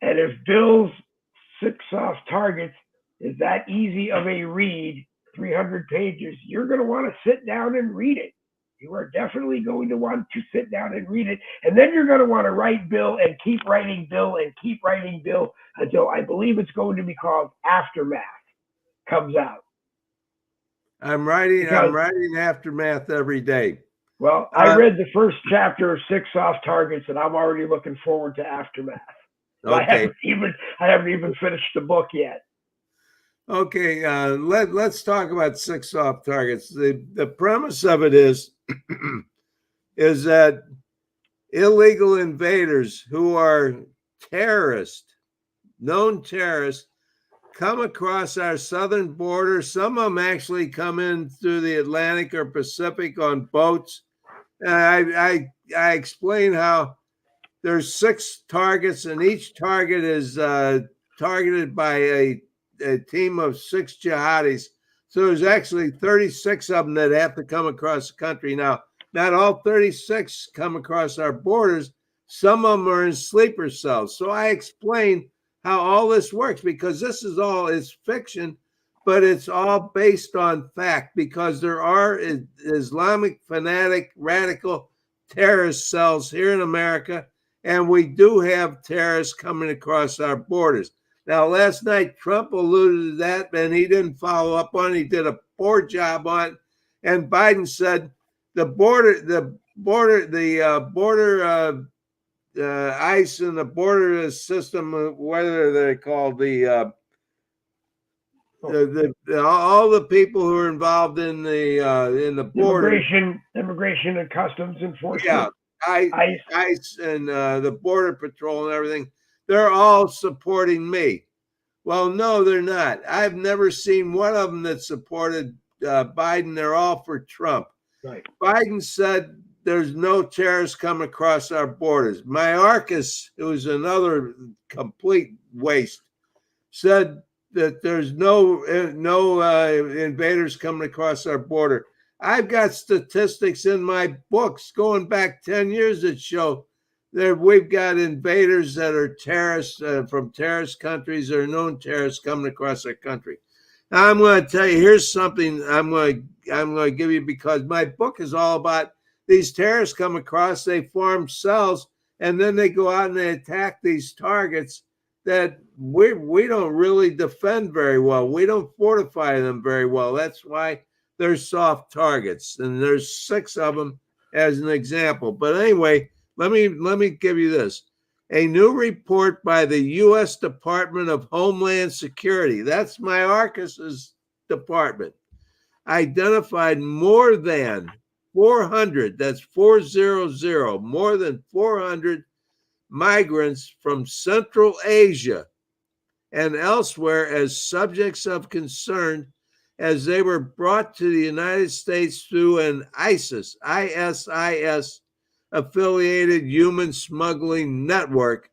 And if Bill's Six Soft Targets is that easy of a read, 300 pages, you're going to want to sit down and read it. You are definitely going to want to sit down and read it. And then you're going to want to write Bill and keep writing Bill and keep writing Bill until I believe it's going to be called Aftermath comes out. I'm writing Aftermath every day. Well, I read the first chapter of Six Soft Targets, and I'm already looking forward to Aftermath. Okay. I haven't even finished the book yet. Okay, let's talk about Six Soft Targets. The premise of it is that illegal invaders who are terrorists, known terrorists, come across our southern border. Some of them actually come in through the Atlantic or Pacific on boats. And I explain how there's 6 targets, and each target is targeted by a team of 6 jihadis. So there's actually 36 of them that have to come across the country. Now, not all 36 come across our borders. Some of them are in sleeper cells. So I explain how all this works, because this is all is fiction, but it's all based on fact, because there are Islamic fanatic radical terrorist cells here in America, and we do have terrorists coming across our borders. Now, last night, Trump alluded to that, and he didn't follow up on it. He did a poor job on it. And Biden said the ICE and the border system, whether they're called all the people who are involved in the border, immigration and customs enforcement. Yeah, ICE and the border patrol and everything. They're all supporting me. Well, no, they're not. I've never seen one of them that supported Biden. They're all for Trump. Right. Biden said there's no terrorists coming across our borders. Mayorkas, who's another complete waste, said that there's no invaders coming across our border. I've got statistics in my books going back 10 years that show that we've got invaders that are terrorists from terrorist countries or known terrorists coming across our country. Now, I'm going to tell you, here's something I'm going to give you, because my book is all about these terrorists come across, they form cells, and then they go out and they attack these targets that we don't really defend very well. We don't fortify them very well. That's why they're soft targets, and there's 6 of them as an example. But anyway, let me give you this. A new report by the U.S. Department of Homeland Security, that's Mayorkas's department, identified more than 400, that's 400, more than 400 migrants from Central Asia and elsewhere as subjects of concern, as they were brought to the United States through an ISIS affiliated human smuggling network.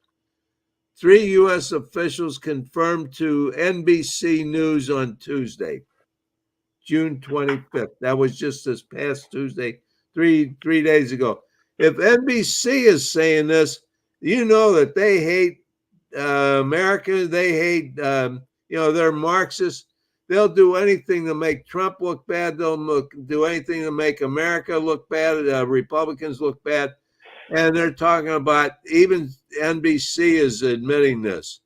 3 U.S. officials confirmed to NBC News on Tuesday, June 25th. That was just this past Tuesday, three days ago. If NBC is saying this, you know that they hate America. They hate, they're Marxists. They'll do anything to make Trump look bad. They'll do anything to make America look bad, Republicans look bad. And they're talking about, even NBC is admitting this.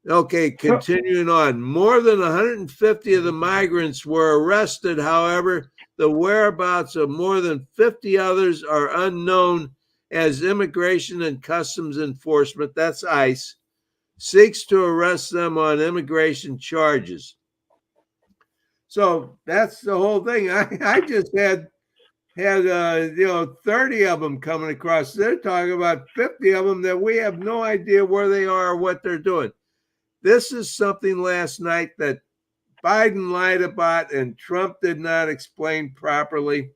Okay, continuing on. More than 150 of the migrants were arrested. However, the whereabouts of more than 50 others are unknown as Immigration and Customs Enforcement, that's ICE, seeks to arrest them on immigration charges. So that's the whole thing. I just had 30 of them coming across. They're talking about 50 of them that we have no idea where they are or what they're doing. This is something last night that Biden lied about and Trump did not explain properly.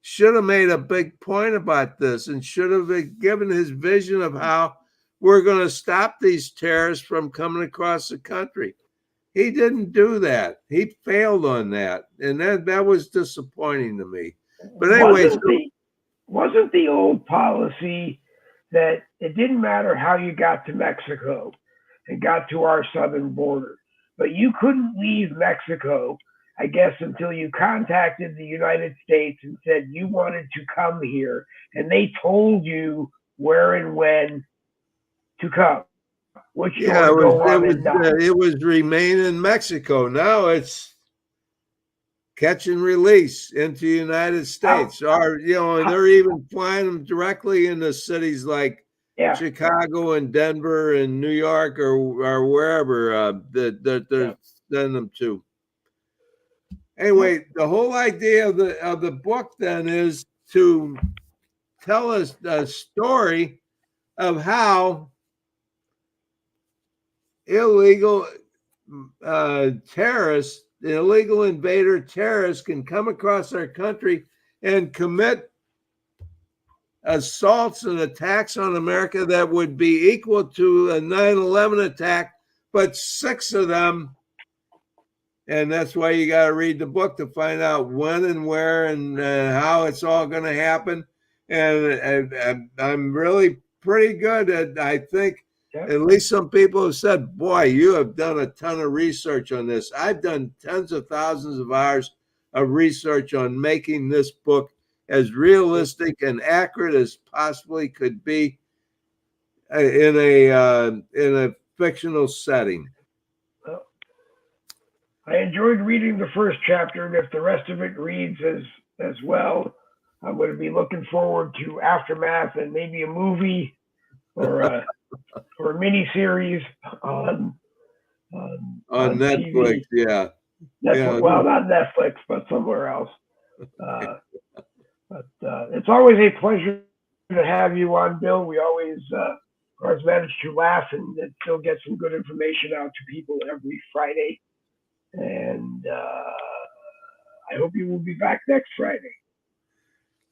Should have made a big point about this and should have given his vision of how we're going to stop these terrorists from coming across the country. He didn't do that. He failed on that. And that was disappointing to me. But anyways, wasn't the old policy that it didn't matter how you got to Mexico and got to our southern border, but you couldn't leave Mexico, I guess, until you contacted the United States and said you wanted to come here, and they told you where and when to come. It was remain in Mexico. Now it's catch and release into the United States. Or, they're even flying them directly into cities like Chicago and Denver and New York or wherever that they're sending them to. Anyway, the whole idea of the book then is to tell us a story of how illegal terrorists, the illegal invader terrorists, can come across our country and commit assaults and attacks on America that would be equal to a 9/11 attack, but 6 of them. And that's why you got to read the book to find out when and where and how it's all going to happen. And I'm really pretty good at, I think, at least some people have said, boy, you have done a ton of research on this. I've done tens of thousands of hours of research on making this book as realistic and accurate as possibly could be in a fictional setting. Well, I enjoyed reading the first chapter, and if the rest of it reads as well, I'm going to be looking forward to Aftermath and maybe a movie or a mini series on Netflix. TV. Well, not Netflix, but somewhere else. But it's always a pleasure to have you on, Bill. We always manage to laugh and still get some good information out to people every Friday. And I hope you will be back next Friday.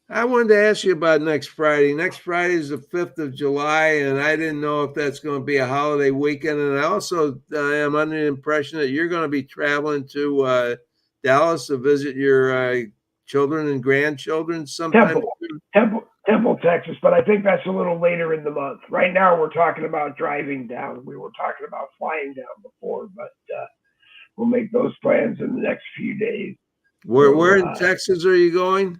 I wanted to ask you about next Friday. Next Friday is the 5th of July, and I didn't know if that's going to be a holiday weekend. And I also am under the impression that you're going to be traveling to Dallas to visit your children and grandchildren sometime. Temple, Texas, but I think that's a little later in the month. Right now, we're talking about driving down. We were talking about flying down before, but we'll make those plans in the next few days. Where in Texas are you going?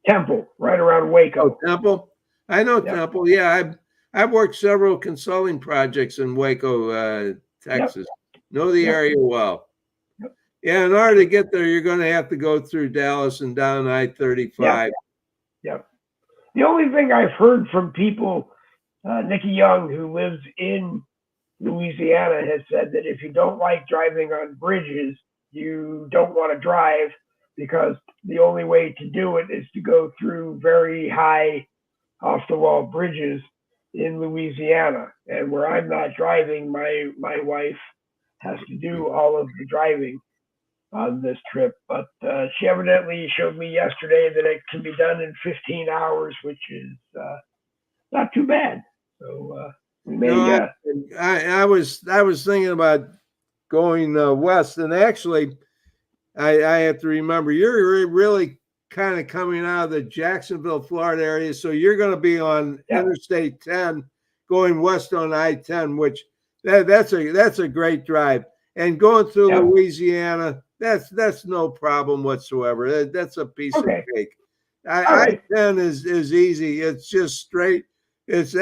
Temple, right around Waco. Oh, Temple? I know Temple. Yeah, I've worked several consulting projects in Waco, Texas. Know the area well. Yeah, in order to get there, you're going to have to go through Dallas and down I-35. Yep. The only thing I've heard from people, Nikki Young, who lives in Louisiana, has said that if you don't like driving on bridges, you don't want to drive, because the only way to do it is to go through very high off-the-wall bridges in Louisiana. And where I'm not driving, my wife has to do all of the driving on this trip. But she evidently showed me yesterday that it can be done in 15 hours, which is not too bad. So we may. I was thinking about going west, and actually, I have to remember you're really kind of coming out of the Jacksonville, Florida area, so you're going to be on Interstate 10, going west on I-10, which that's a great drive, and going through Louisiana. That's no problem whatsoever. That's a piece of cake. I-10 is easy. It's just straight. It's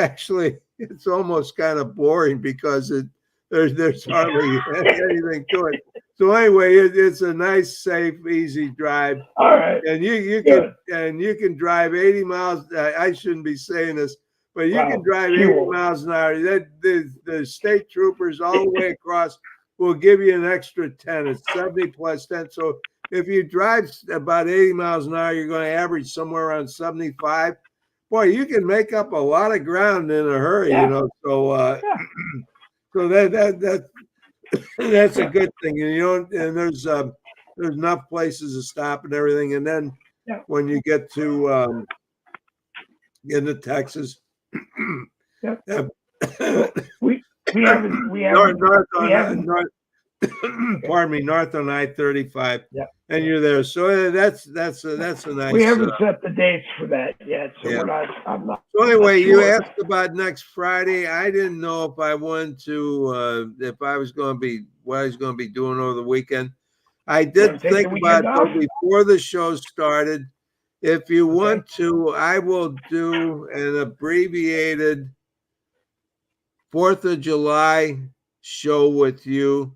almost kind of boring because there's hardly anything to it. So anyway, it's a nice, safe, easy drive. All right. And you Good. can drive 80 miles. I shouldn't be saying this, but you Wow. can drive She 80 won't. miles an hour. The state troopers all the way across will give you an extra 10. It's 70 plus 10. So if you drive about 80 miles an hour, you're going to average somewhere around 75. Boy, you can make up a lot of ground in a hurry, Yeah. you know. So Yeah. so that's a good thing. And you know, and there's enough places to stop and everything. And then Yeah. when you get to into Texas, Yeah. uh, We haven't pardon me, north on I-35, Yeah. and you're there. So that's a nice. We haven't set the dates for that yet, so Yeah. I'm not. So anyway, you sure. asked about next Friday. I didn't know if I wanted to, if I was going to be what I was going to be doing over the weekend. I did Take think the about weekend it off? though before the show started. If you want to, I will do an abbreviated 4th of July show with you,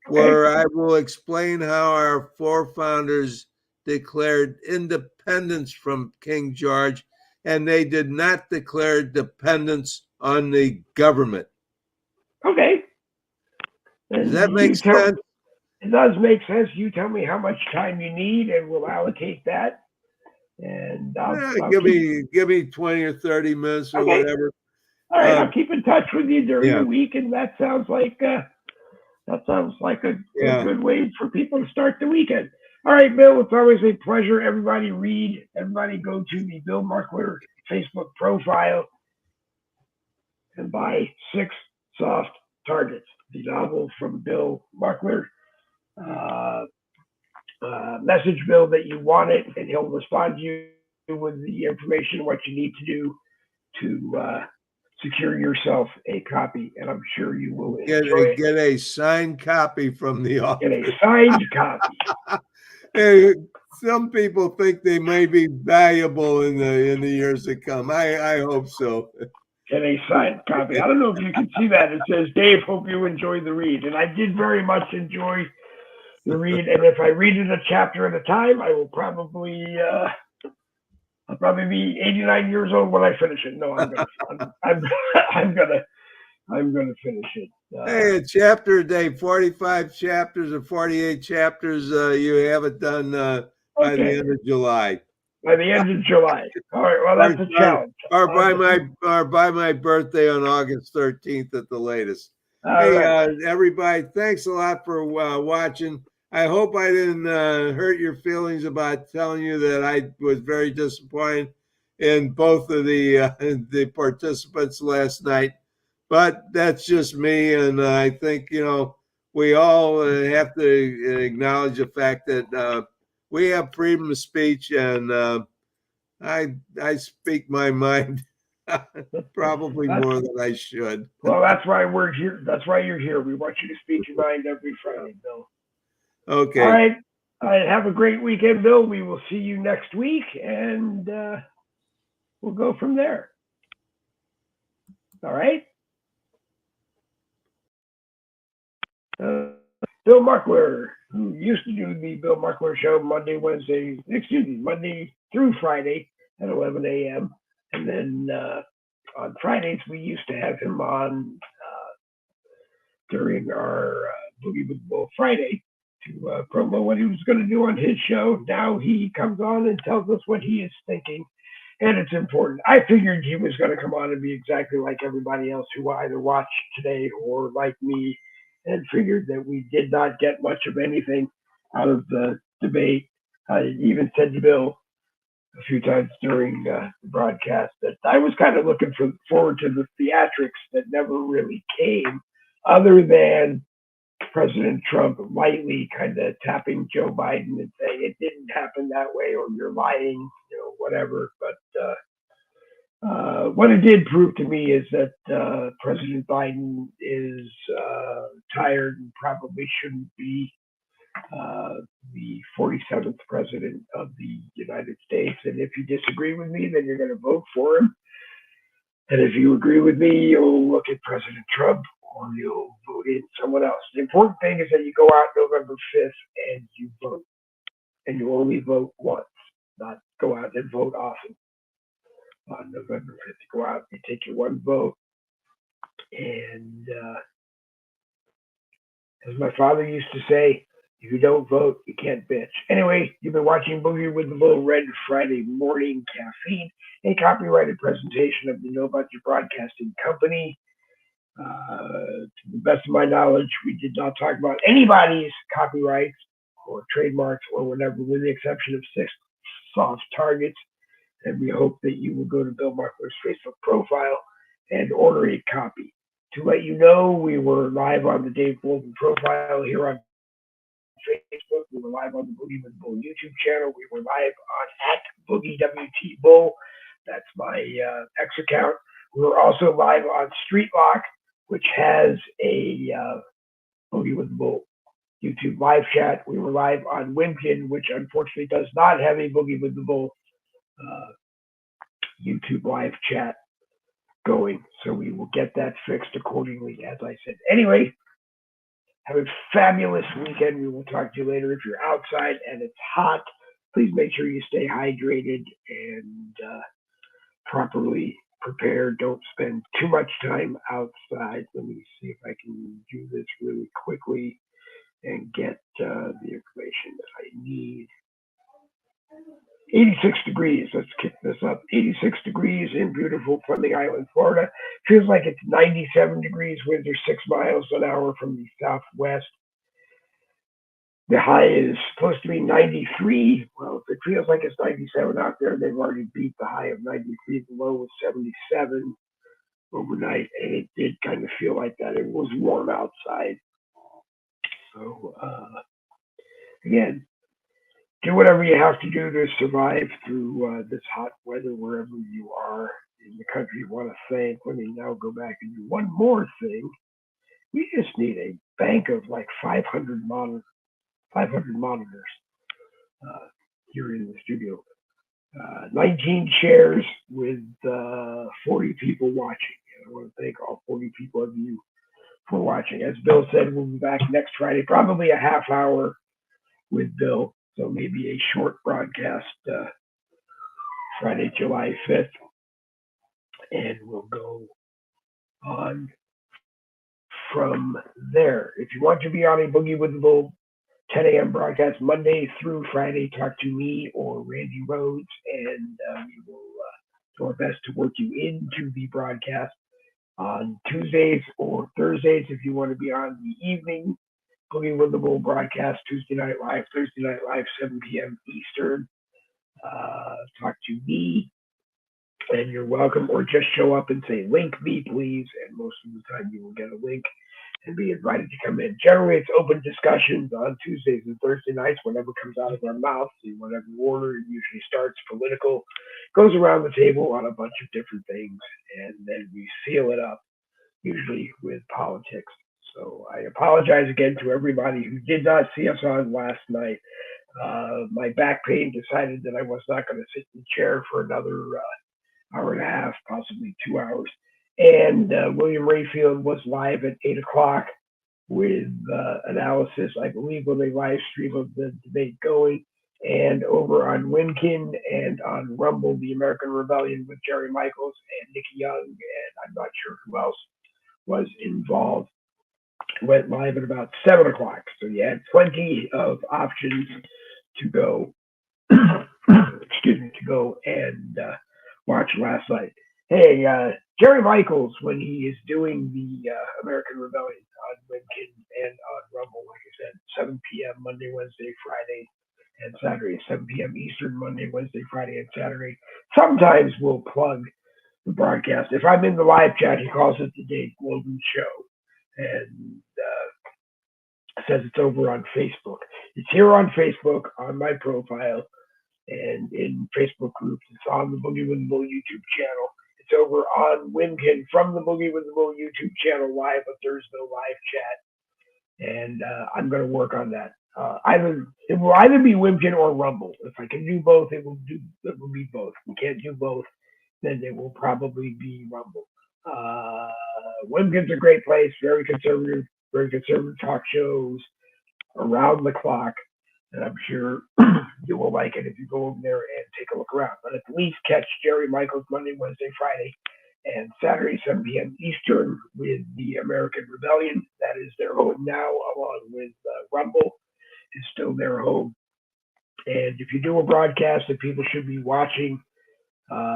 where I will explain how our forefathers declared independence from King George, and they did not declare dependence on the government. Okay. Does that make sense? It does make sense. You tell me how much time you need, and we'll allocate that. And give me 20 or 30 minutes or whatever. All right, I'll keep in touch with you during the week, and that sounds like a good way for people to start the weekend. All right, Bill, it's always a pleasure. Everybody go to the Bill Markler Facebook profile and buy 6 Soft Targets, the novel from Bill Markler. Message Bill that you want it, and he'll respond to you with the information what you need to do to secure yourself a copy, and I'm sure you will enjoy get a signed copy from the office. Get a signed copy. Hey, some people think they may be valuable in the years to come. I hope so. Get a signed copy. I don't know if you can see that. It says, Dave, hope you enjoy the read. And I did very much enjoy the read. And if I read it a chapter at a time, I will probably I'll probably be 89 years old when I finish it. No, I'm gonna finish it. Hey, a chapter a day, 45 chapters or 48 chapters. You have it done by the end of July. By the end of July. All right. Well, that's a challenge. Or by my birthday on August 13th at the latest. Everybody, thanks a lot for watching. I hope I didn't hurt your feelings about telling you that I was very disappointed in both of the participants last night. But that's just me, and I think, you know, we all have to acknowledge the fact that we have freedom of speech, and I speak my mind probably more than I should. Well, that's why we're here. That's why you're here. We want you to speak your mind every Friday, Bill. Okay. All right. Have a great weekend, Bill. We will see you next week, and we'll go from there. All right. Bill Markler, who used to do the Bill Markler Show Monday through Friday at 11 a.m. And then on Fridays, we used to have him on during our Boogie with the Bull Friday to promote what he was going to do on his show. Now he comes on and tells us what he is thinking. And it's important. I figured he was going to come on and be exactly like everybody else who either watched today or like me, and figured that we did not get much of anything out of the debate. I even said to Bill a few times during the broadcast that I was kind of looking forward to the theatrics that never really came, other than President Trump lightly kind of tapping Joe Biden and saying it didn't happen that way, or you're lying, you know, whatever. But what it did prove to me is that President Biden is tired and probably shouldn't be the 47th president of the United States. And if you disagree with me, then you're going to vote for him. And if you agree with me, you'll look at President Trump or you'll vote in someone else. The important thing is that you go out November 5th and you vote. And you only vote once, not go out and vote often. On November 5th, you go out, you take your one vote, and as my father used to say, if you don't vote, you can't bitch. Anyway, you've been watching Boogie with the Bull Red Friday Morning Caffeine, a copyrighted presentation of the No Budget Broadcasting Company. To the best of my knowledge, we did not talk about anybody's copyrights or trademarks or whatever, with the exception of 6 soft targets. And we hope that you will go to Bill Muckler's Facebook profile and order a copy. To let you know, we were live on the Dave Golden profile here on Facebook. We were live on the Boogie with Bull YouTube channel. We were live on @BoogieWT That's my X account. We were also live on Streetlock, which has a Boogie with Bull YouTube live chat. We were live on Wimkin, which unfortunately does not have a Boogie with the Bull YouTube live chat going. So we will get that fixed accordingly, as I said. Anyway, have a fabulous weekend. We will talk to you later. If you're outside and it's hot, please make sure you stay hydrated and properly prepared. Don't spend too much time outside. Let me see if I can do this really quickly and get the information that I need. 86 degrees. Let's kick this up. 86 degrees in beautiful Fleming Island, Florida. Feels like it's 97 degrees. Winds are 6 miles an hour from the southwest. The high is supposed to be 93. Well, if it feels like it's 97 out there, they've already beat the high of 93. The low was 77 overnight, and it did kind of feel like that. It was warm outside. So, again, do whatever you have to do to survive through this hot weather wherever you are in the country you want to thank. Let me now go back and do one more thing. We just need a bank of like 500 monitors here in the studio. 19 chairs with 40 people watching. And I want to thank all 40 people of you for watching. As Bill said, we'll be back next Friday, probably a half hour with Bill. So maybe a short broadcast Friday, July 5th. And we'll go on from there. If you want to be on a Boogie with the Bull 10 a.m. broadcast Monday through Friday, talk to me or Randy Rhodes, and we will do our best to work you into the broadcast on Tuesdays or Thursdays. If you want to be on the evening Boogie with the Bull broadcast, Tuesday Night Live, Thursday Night Live, 7 p.m. Eastern, talk to me, and you're welcome, or just show up and say, link me, please, and most of the time you will get a link and be invited to come in. Generally, it's open discussions on Tuesdays and Thursday nights, whatever comes out of our mouths, in whatever order. It usually starts political, goes around the table on a bunch of different things, and then we seal it up, usually with politics. So I apologize again to everybody who did not see us on last night. My back pain decided that I was not going to sit in the chair for another hour and a half, possibly 2 hours. And William Rayfield was live at 8 o'clock with analysis, I believe, with a live stream of the debate going. And over on Wimkin and on Rumble, the American Rebellion with Jerry Michaels and Nikki Young, and I'm not sure who else was involved, went live at about 7 o'clock. So you had plenty of options to go, to go and watch last night. Hey, Jerry Michaels, when he is doing the American Rebellion on Wimkin and on Rumble, like I said, 7 p.m. Monday, Wednesday, Friday, and Saturday, 7 p.m. Eastern, Monday, Wednesday, Friday, and Saturday. Sometimes we'll plug the broadcast. If I'm in the live chat, he calls it the Dave Golden Show, and says it's over on Facebook. It's here on Facebook, on my profile, and in Facebook groups. It's on the Boogie with the Bull YouTube channel. It's over on Wimkin from the Boogie with the Bull YouTube channel live, but there's no live chat. And I'm going to work on that. It will either be Wimkin or Rumble. If I can do both, it will be both. If we can't do both, then it will probably be Rumble. Wimbledon's a great place, very conservative talk shows around the clock. And I'm sure you will like it if you go over there and take a look around. But at least catch Jerry Michaels Monday, Wednesday, Friday, and Saturday, 7 p.m. Eastern with the American Rebellion. That is their home now, along with Rumble is still their home. And if you do a broadcast that people should be watching,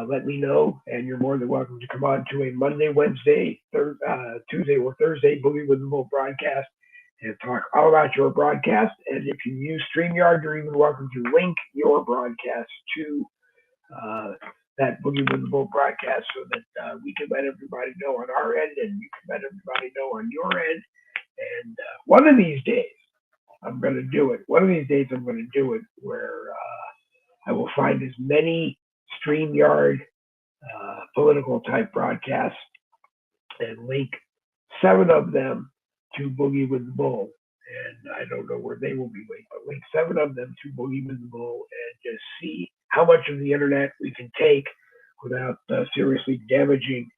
let me know. And you're more than welcome to come on to a Monday, Wednesday, Tuesday, or Thursday Boogie with the Bull broadcast and talk all about your broadcast. And if you use StreamYard, you're even welcome to link your broadcast to that Boogie with the Bull broadcast so that we can let everybody know on our end and you can let everybody know on your end. And one of these days, I'm going to do it. One of these days, I'm going to do it where I will find as many StreamYard political type broadcasts and link 7 of them to Boogie with the Bull. And I don't know where they will be linked, but link 7 of them to Boogie with the Bull and just see how much of the internet we can take without seriously damaging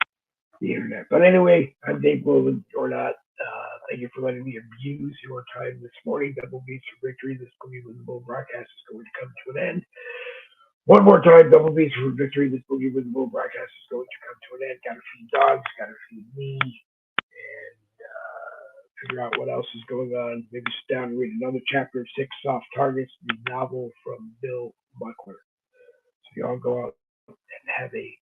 the internet. But anyway, I'm Dave Glowman, or not. Thank you for letting me abuse your time this morning. Double beats for victory. This Boogie with the Bull broadcast is going to come to an end. One more time, double beats for victory. This Boogie with the Bull broadcast is going to come to an end. Got to feed dogs, got to feed me, and figure out what else is going on. Maybe sit down and read another chapter of Six Soft Targets, the novel from Bill Buckler. So y'all go out and have a